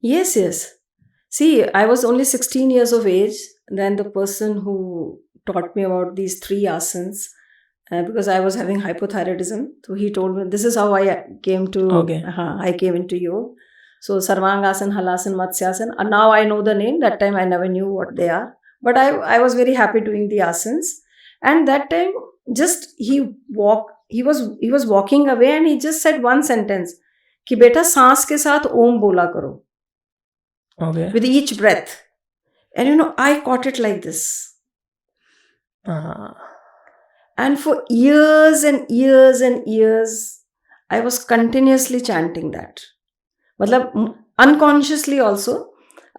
Yes. See, I was only 16 years of age. Then the person who taught me about these 3 asanas, because I was having hypothyroidism, so he told me this is how I came to. Okay. I came into yoga. So Sarvangasana, Halasana, Matsyasana. And now I know the name. That time I never knew what they are. But I was very happy doing the asanas. And that time, just he was walking away, and he just said one sentence, कि बेटा सांस के साथ ओम बोला करो. Okay. With each breath. And I caught it like this. And for years and years and years, I was continuously chanting that. मतलब unconsciously also,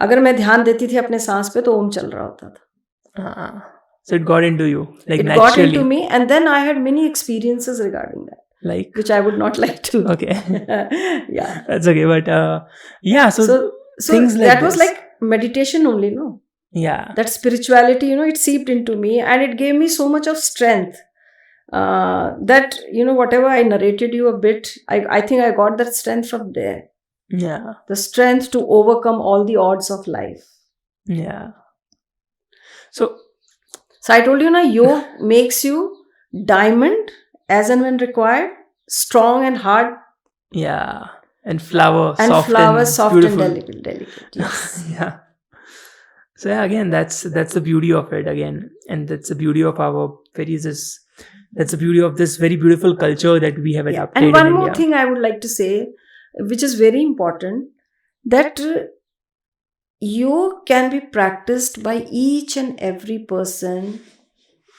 अगर मैं ध्यान देती थी अपने सांस पे तो ओम चल रहा होता था. So it got into you, like it naturally. Got into me, and then I had many experiences regarding that. Like? Which I would not like to. Okay. Yeah. That's okay, but yeah, so things like that this. Was like meditation only, no? Yeah. That spirituality, it seeped into me, and it gave me so much of strength. That whatever I narrated you a bit, I think I got that strength from there. Yeah. The strength to overcome all the odds of life. Yeah. So I told you, yoga makes you diamond as and when required, strong and hard. Yeah. And flower, and soft flower, and soft beautiful. And delicate. Yes. Yeah. So yeah, again, that's the beauty of it again, and that's the beauty of that's the beauty of this very beautiful culture that we have adapted. And one in more India. thing I would like to say, which is very important, that yoga can be practiced by each and every person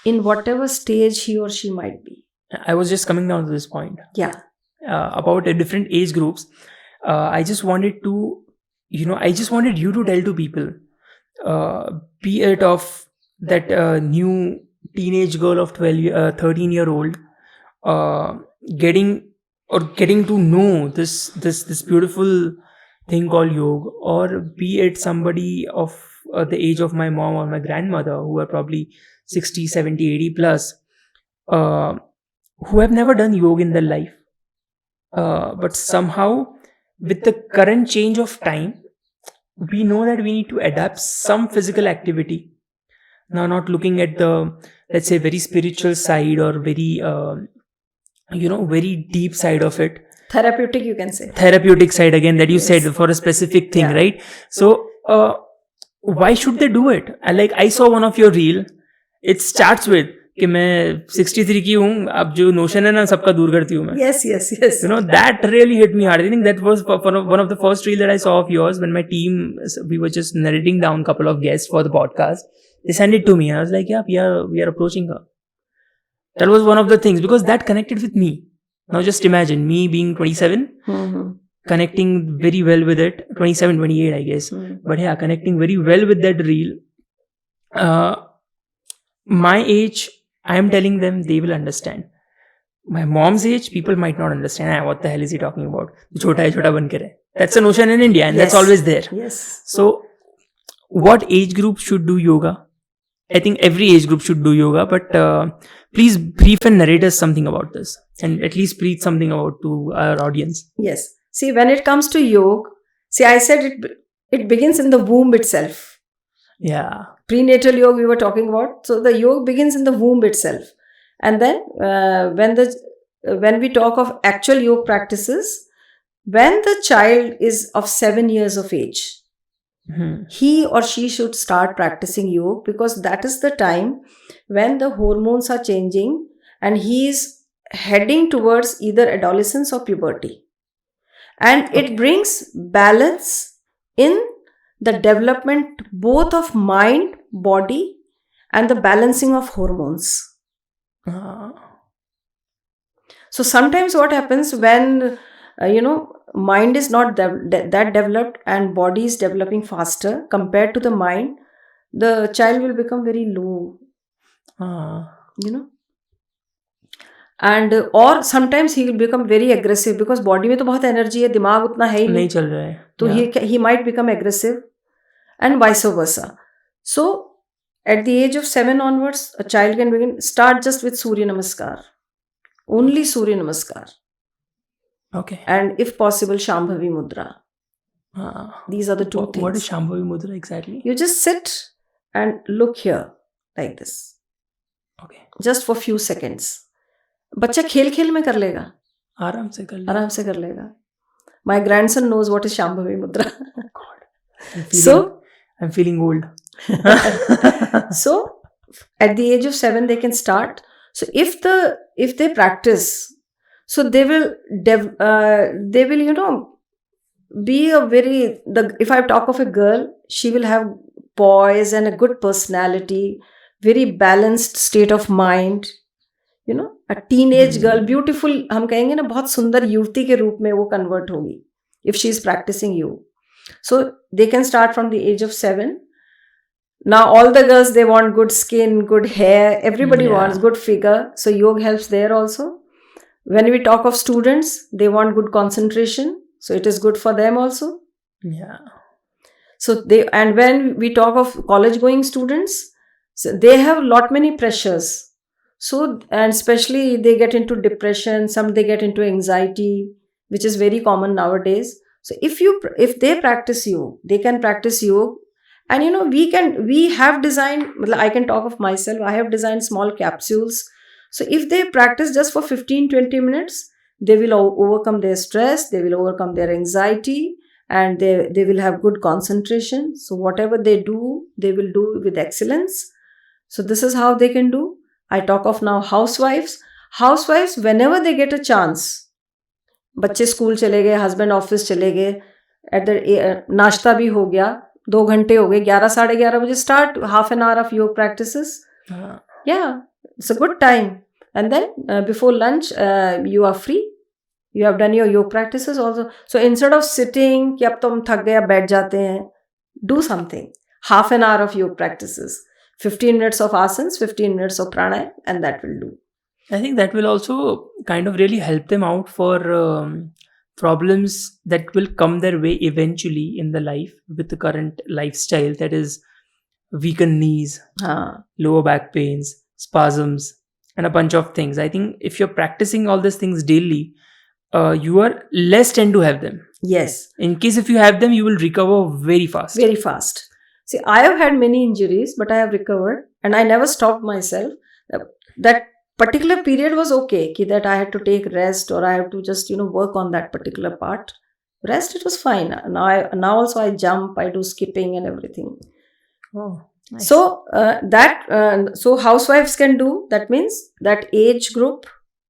in whatever stage he or she might be. I was just coming down to this point. Yeah. About different age groups. I just wanted you to tell to people, be it of that new teenage girl of 13-year-old, getting to know this beautiful thing called yoga, or be it somebody of the age of my mom or my grandmother who are probably 60, 70, 80 plus, who have never done yoga in their life. But somehow, with the current change of time, we know that we need to adapt some physical activity. Now, not looking at the, let's say, very spiritual side or very, very deep side of it. Therapeutic, you can say. Therapeutic side again that you said for a specific thing, right? So, why should they do it? I saw one of your reel. It starts with कि मैं 63 की हूँ, अब जो notion है ना सबका दूर करती हूँ मैं. Yes. That really hit me hard. I think that was one of the first reel that I saw of yours when my team, we were just narrating down a couple of guests for the podcast. They sent it to me and I was like, yeah, we are approaching her. That was one of the things because that connected with me. Now just imagine me being 27, connecting very well with it. 27, 28 I guess. But yeah, connecting very well with that reel uh, my age, I am telling them, they will understand. My mom's age, people might not understand. "Ah, what the hell is he talking about? Chota hai, chota ban ke rahe." That's a notion in India, and that's Yes. always there. Yes. So, what age group should do yoga? I think every age group should do yoga, but please brief and narrate us something about this, and at least preach something about to our audience. Yes. See, when it comes to yoga, see, I said it begins in the womb itself. Yeah. Prenatal yoga we were talking about. So the yoga begins in the womb itself, and then when we talk of actual yoga practices, when the child is of 7 years of age, he or she should start practicing yoga, because that is the time when the hormones are changing and he is heading towards either adolescence or puberty, and Okay. it brings balance in the development both of mind, body, and the balancing of hormones. So sometimes what happens when mind is not that developed and body is developing faster compared to the mind, the child will become very low, and or sometimes he will become very aggressive, because body में तो बहुत energy है, दिमाग उतना है ही नहीं नहीं, चल रहा है. तो Yeah. he might become aggressive, and vice versa. So at the age of 7 onwards, a child can start just with Surya Namaskar, only Surya Namaskar, Okay. and if possible Shambhavi Mudra. These are the two things. What is Shambhavi Mudra exactly? You just sit and look here like this, Okay. just for few seconds. बच्चा खेल खेल में कर लेगा, आराम से कर ले. आराम से कर लेगा. My grandson knows what is Shambhavi Mudra. God. I'm feeling old. So at the age of 7 they can start. So if they practice, so they will be a very, if I talk of a girl, she will have poise and a good personality, very balanced state of mind, a teenage girl, beautiful, हम कहेंगे ना, बहुत सुंदर युवती के रूप में वो convert होगी if she is practicing yoga. So they can start from the age of 7. Now all the girls, they want good skin, good hair, everybody wants good figure, so yoga helps there also. When we talk of students, they want good concentration, so it is good for them also. Yeah. So and when we talk of college going students, so they have lot many pressures. So, and especially they get into depression, some they get into anxiety, which is very common nowadays. So if they practice yoga, they can practice yoga. And we have designed, I can talk of myself, I have designed small capsules. So if they practice just for 15-20 minutes, they will overcome their stress, they will overcome their anxiety, and they will have good concentration. So whatever they do, they will do with excellence. So this is how they can do. I talk of now housewives. Housewives, whenever they get a chance, बच्चे school चले गए, husband office चले गए, at the नाश्ता भी हो गया, 2 घंटे हो गए, 11 साढ़े 11 बजे start, half an hour of yoga practices. Yeah, it's a good time. And then before lunch, you are free. You have done your yoga practices also. So instead of sitting कि अब तुम थक गए बैठ जाते हैं, do something. Half an hour of yoga practices. 15 minutes of asanas, 15 minutes of pranayama, and that will do. I think that will also kind of really help them out for problems that will come their way eventually in the life with the current lifestyle, that is weakened knees, lower back pains, spasms, and a bunch of things. I think if you're practicing all these things daily, you are less tend to have them. Yes. In case if you have them, you will recover very fast. Very fast. See, I have had many injuries, but I have recovered, and I never stopped myself. That particular period was okay, that I had to take rest, or I have to just work on that particular part. Rest, it was fine. Now also I jump, I do skipping and everything. Oh, nice. So so housewives can do. That means that age group,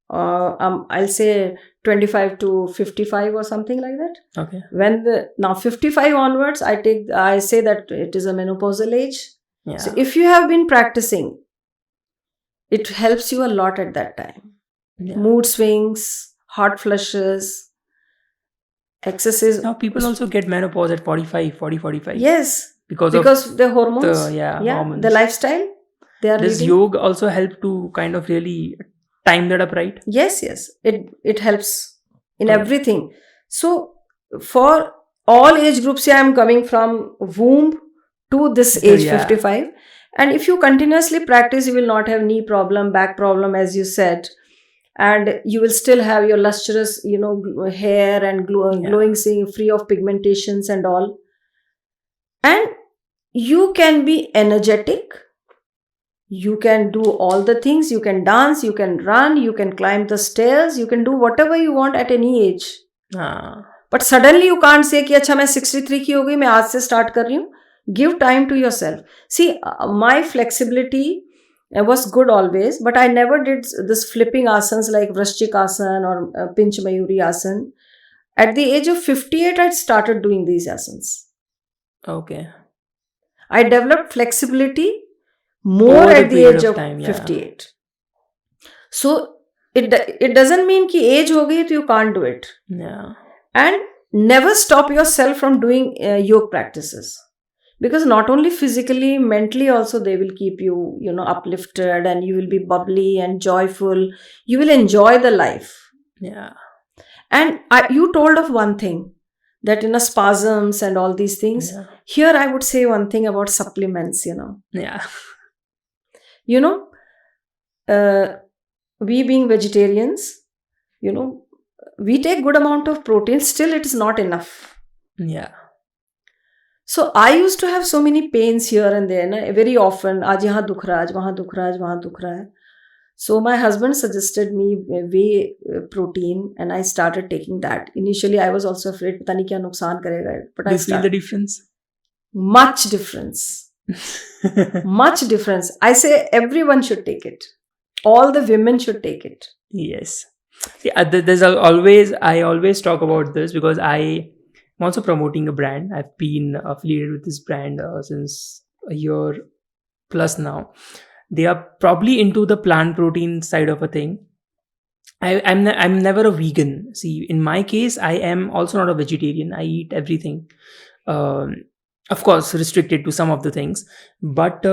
I'll say 25 to 55 or something like that. Okay. Now 55 onwards, I say that it is a menopausal age. Yeah. So if you have been practicing, it helps you a lot at that time. Yeah. Mood swings, hot flushes, excesses. Now people also get menopause at 45. Yes. because the hormones, the hormones. the lifestyle they are Does leading. yoga also help to kind of really time that up right? Yes, it helps in Correct. everything. So for all age groups, I am coming from womb to this age 55, and if you continuously practice, you will not have knee problem, back problem, as you said, and you will still have your lustrous, hair and glowing, free of pigmentations and all, and you can be energetic. You can do all the things. You can dance, you can run, you can climb the stairs, you can do whatever you want at any age. But suddenly you can't say कि अच्छा मैं 63 की हो गई, मैं आज से start कर रही हूँ. Give time to yourself. See, my flexibility was good always, but I never did this flipping asanas like Vrashchik asana or Pinch Mayuri asana. At the age of 58, I started doing these asanas. Okay. I developed flexibility more at the age of 58. So it doesn't mean कि age हो गई तो you can't do it. Yeah. And never stop yourself from doing yoga practices, because not only physically, mentally also they will keep you, uplifted, and you will be bubbly and joyful. You will enjoy the life. Yeah. And you told of one thing, that spasms and all these things. Yeah. Here I would say one thing about supplements. Yeah. We being vegetarians, we take good amount of protein, still it is not enough. Yeah. So I used to have so many pains here and there, very often. आज यहाँ दुख रहा है, आज वहाँ दुख रहा है, आज वहाँ दुख रहा है. So my husband suggested me whey protein, and I started taking that. Initially I was also afraid पता नहीं क्या नुकसान करेगा, but Do you feel the difference? Much difference. Much difference. I say everyone should take it. All the women should take it. Yes. Yeah, I always talk about this because I'm also promoting a brand. I've been affiliated with this brand since a year plus now. They are probably into the plant protein side of a thing. I'm never a vegan. See, in my case, I am also not a vegetarian. I eat everything. Of course, restricted to some of the things. But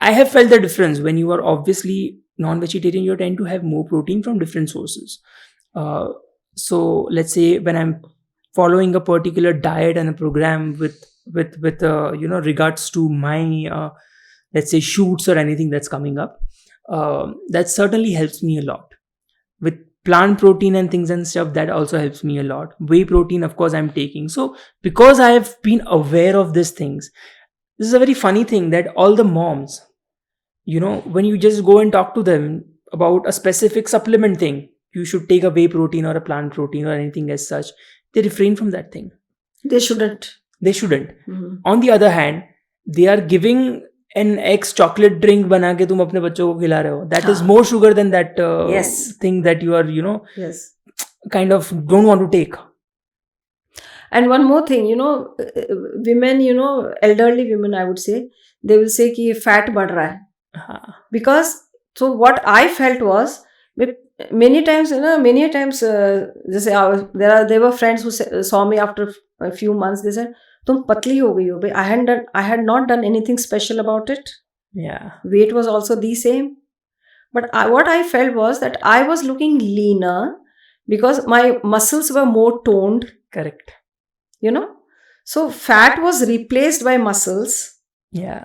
I have felt the difference. When you are obviously non-vegetarian, you tend to have more protein from different sources. So let's say when I'm following a particular diet and a program with regards to my let's say shoots or anything that's coming up, that certainly helps me a lot. With plant protein and things and stuff, that also helps me a lot. Whey protein, of course, I'm taking. So because I have been aware of these things, this is a very funny thing that all the moms, when you just go and talk to them about a specific supplement thing, you should take a whey protein or a plant protein or anything as such, they refrain from that thing. They shouldn't. Mm-hmm. On the other hand, they are giving an X chocolate drink बना के तुम अपने बच्चों को खिला रहे हो. That is more sugar than that thing that you are, kind of don't want to take. And one more thing, women, elderly women, I would say, they will say कि fat बढ़ रहा है. Because, so what I felt was, many times, there were friends who saw me after a few months, they said, तुम पतली हो गई हो. I had not done anything special about it. Yeah. Weight was also the same. But what I felt was that I was looking leaner because my muscles were more toned. Correct. So fat was replaced by muscles. Yeah.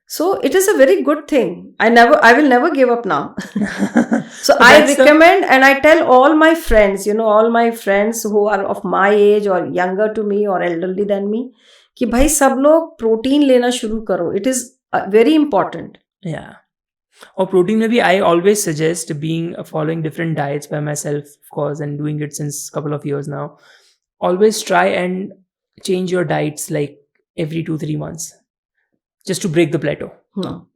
So it is a very good thing. I will never give up now. So I recommend and I tell all my friends, all my friends who are of my age or younger to me or elderly than me, कि भाई सब लोग protein लेना शुरू करो. It is very important. Yeah. Or protein maybe I always suggest following different diets by myself, of course, and doing it since a couple of years now. Always try and change your diets like every 2-3 months. Just to break the plateau.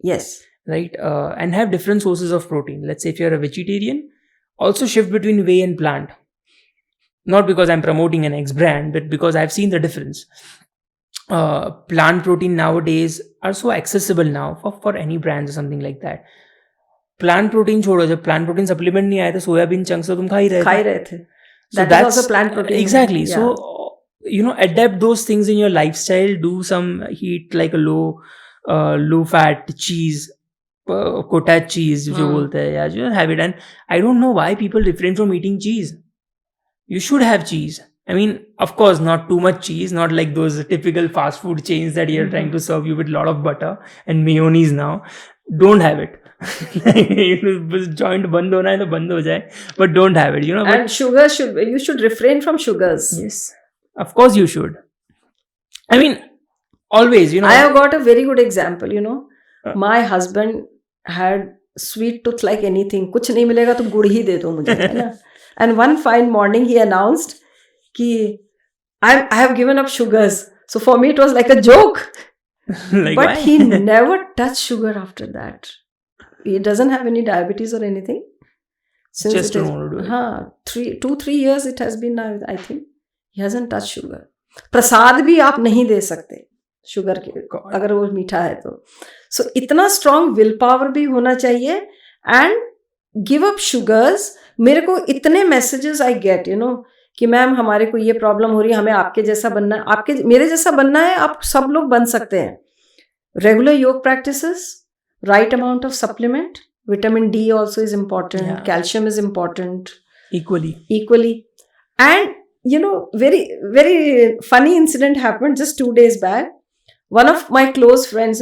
Yes. Right? And have different sources of protein. Let's say if you're a vegetarian, also shift between whey and plant. Not because I'm promoting an X brand, but because I've seen the difference. Plant protein nowadays are so accessible now for any brands or something like that. Plant protein छोड़ो, जब plant protein supplement नहीं आया था, soybean chunks तो तुम खा ही रहे थे. That is also plant protein. Exactly. Yeah. So adapt those things in your lifestyle. Do some eat like a low fat cheese, cottage cheese जो बोलते हैं, या just have it. And I don't know why people refrain from eating cheese. You should have cheese. I mean, of course, not too much cheese, not like those typical fast food chains that you're trying to serve you with a lot of butter and mayonnaise now. Don't have it. Joint बंद होना है तो बंद हो जाए, but don't have it, And sugar you should refrain from sugars. Yes, of course you should. I mean, always, I have got a very good example, My husband had sweet tooth like anything. कुछ नहीं मिलेगा तो गुड़ ही दे दो मुझे, है ना? And one fine morning he announced कि I have given up sugars. So for me it was like a joke. Like, but why? he never touched sugar after that. He doesn't have any diabetes or anything. Since Just it don't is, want to do it. 2-3 years it has been now, I think. He hasn't touched sugar. प्रसाद भी आप नहीं दे सकते sugar के, अगर वो मीठा है तो. So इतना strong will power भी होना चाहिए. And give up sugars. मेरे को इतने messages I get, कि मैम हमारे को ये प्रॉब्लम हो रही है, हमें आपके जैसा बनना है, आपके मेरे जैसा बनना है, आप सब लोग बन सकते हैं. Regular योग practices, right amount of supplement, vitamin D also is important, calcium is important. Equally. And, very, very funny incident happened just 2 days back. One of my close friends,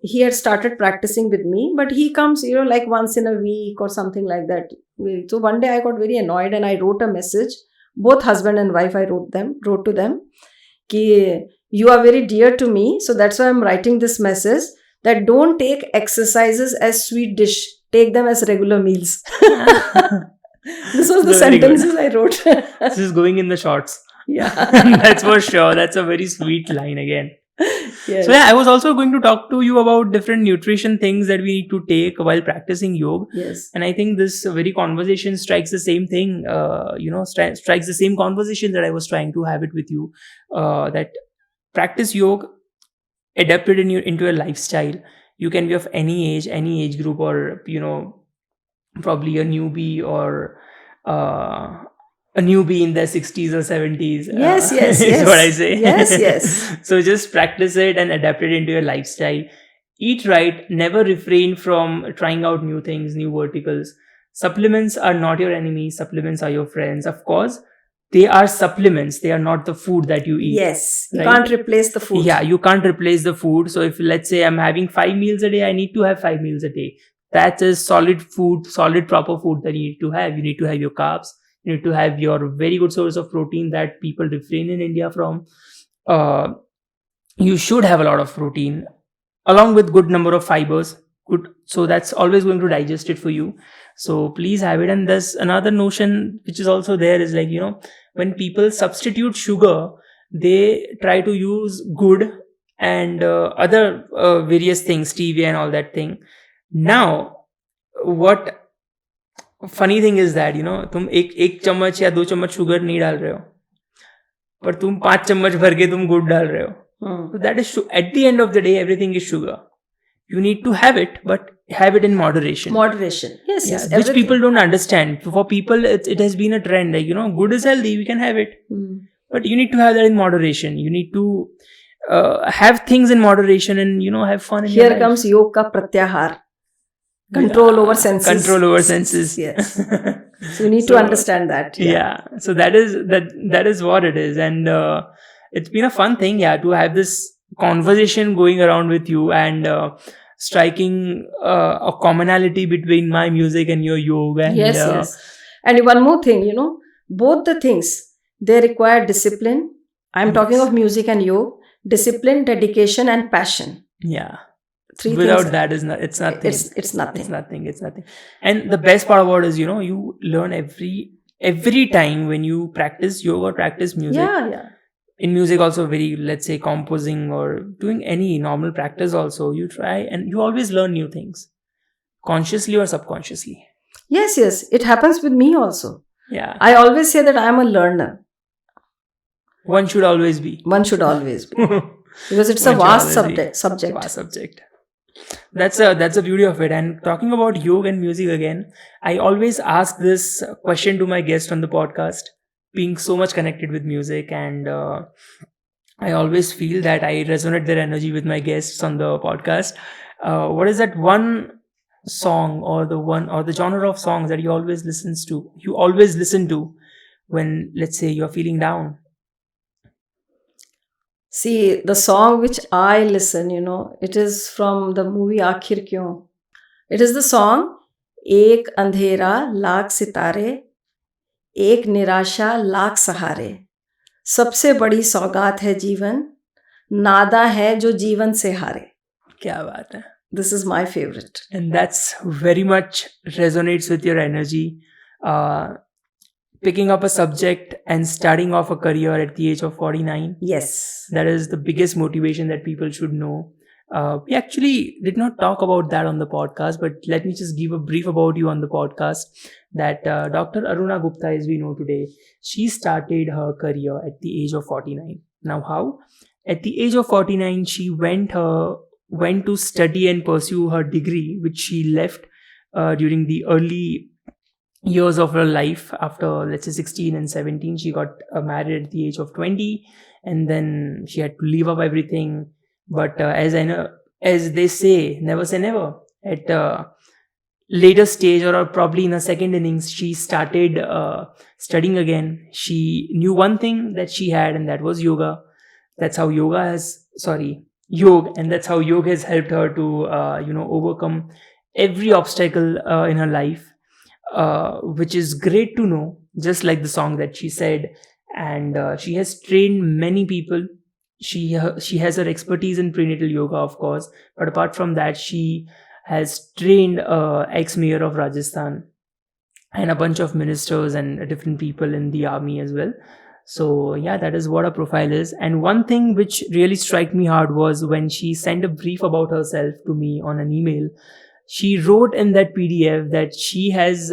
he had started practicing with me, but he comes, like once in a week or something like that. So one day I got very annoyed and I wrote a message. Both husband and wife, I wrote to them, कि you are very dear to me, so that's why I'm writing this message, that don't take exercises as sweet dish, take them as regular meals. This was the sentences I wrote. This is going in the shorts. Yeah. That's for sure. That's a very sweet line again. Yes. So I was also going to talk to you about different nutrition things that we need to take while practicing yoga. Yes. And I think this very conversation strikes the same thing, strikes the same conversation that I was trying to have it with you, that practice yoga, adapt it into a lifestyle. You can be of any age group, or, probably a newbie or a newbie in their 60s or 70s. Yes. Is what I say. Yes. So just practice it and adapt it into your lifestyle. Eat right. Never refrain from trying out new things, new verticals. Supplements are not your enemy. Supplements are your friends. Of course, they are supplements. They are not the food that you eat. Yes. You right? can't replace the food. Yeah, you can't replace the food. So if, let's say, I'm having 5 meals a day, I need to have 5 meals a day. That is solid food, solid proper food that you need to have. You need to have your carbs. You need to have your very good source of protein that people refrain in India from. You should have a lot of protein along with good number of fibers. Good, so that's always going to digest it for you. So please have it. And there's another notion which is also there, is like, when people substitute sugar, they try to use good and other various things, stevia and all that thing. Now, what funny thing is that, तुम एक चम्मच या 2 चम्मच sugar नहीं डाल रहे हो, पर तुम 5 चम्मच भर के तुम गुड़ डाल रहे हो. So that is, at the end of the day, everything is sugar. You need to have it, but have it in moderation. Yes. Which everything. People don't understand. For people, it has been a trend. Like, good is healthy, we can have it. But you need to have that in moderation. You need to have things in moderation and, have fun in your life. Here comes yoga pratyahar. Control over senses. Yes. So you need to understand that. Yeah. So that is what it is. And it's been a fun thing, to have this conversation going around with you and striking a commonality between my music and your yoga. And, yes. And one more thing, both the things, they require discipline. I'm talking of music and yoga. Discipline, dedication, and passion. Yeah. 3 Without things. that, it's nothing. It's nothing. It's nothing. And the best part about it is, you learn every time when you practice yoga or practice music. Yeah. In music also, very, let's say, composing or doing any normal practice also, you try and you always learn new things, consciously or subconsciously. Yes. It happens with me also. Yeah. I always say that I am a learner. One should always be. Because it's a vast subject. Vast subject. That's the beauty of it. And talking about yoga and music again, I always ask this question to my guest on the podcast. being so much connected with music, and I always feel that I resonate their energy with my guests on the podcast. What is that one song or the genre of songs that you always listen to when, let's say, you're feeling down? See, the song which I listen, it is from the movie Aakhir Kyun. It is the song एक अंधेरा लाख सितारे, एक निराशा लाख सहारे, सबसे बड़ी सौगात है जीवन, नादा है जो जीवन से हारे. क्या बात है. This is my favorite. And that's very much resonates with your energy. Picking up a subject and starting off a career at the age of 49. Yes. That is the biggest motivation that people should know. We actually did not talk about that on the podcast, but let me just give a brief about you on the podcast. That Dr. Aruna Gupta, as we know today, she started her career at the age of 49. Now, how? At the age of 49, she went to study and pursue her degree, which she left during the early years of her life. After, let's say, 16 and 17, she got married at the age of 20, and then she had to leave up everything. But as they say, never say never. At later stage, or probably in a second innings, she started studying again. She knew one thing that she had, and that was yoga. That's how yog, and that's how yog has helped her to overcome every obstacle in her life, which is great to know. Just like the song that she said, and she has trained many people. She has her expertise in prenatal yoga, of course, but apart from that, she has trained ex-mayor of Rajasthan and a bunch of ministers and different people in the army as well. So yeah, that is what her profile is. And one thing which really struck me hard was when she sent a brief about herself to me on an email. She wrote in that PDF that she has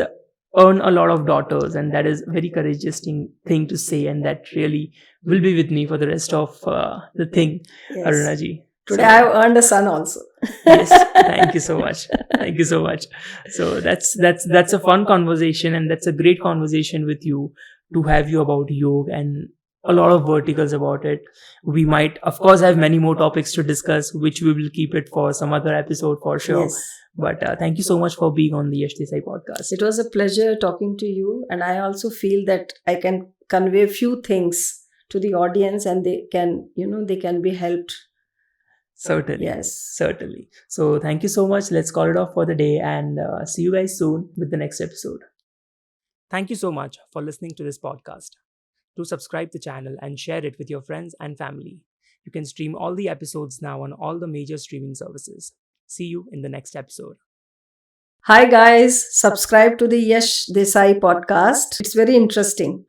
earned a lot of daughters, and that is a very courageous thing to say, and that really will be with me for the rest of the thing. Yes. Arunaji. Today I have earned a son also. Yes, thank you so much. Thank you so much. So that's a fun conversation, and that's a great conversation with you to have you about yoga and a lot of verticals about it. We might, of course, have many more topics to discuss, which we will keep it for some other episode for sure. Yes. But thank you so much for being on the Yash Desai podcast. It was a pleasure talking to you, and I also feel that I can convey a few things to the audience, and they can be helped. Certainly. Yes. Certainly. So thank you so much. Let's call it off for the day, and see you guys soon with the next episode. Thank you so much for listening to this podcast. Do subscribe the channel and share it with your friends and family. You can stream all the episodes now on all the major streaming services. See you in the next episode. Hi guys, subscribe to the Yash Desai podcast. It's very interesting.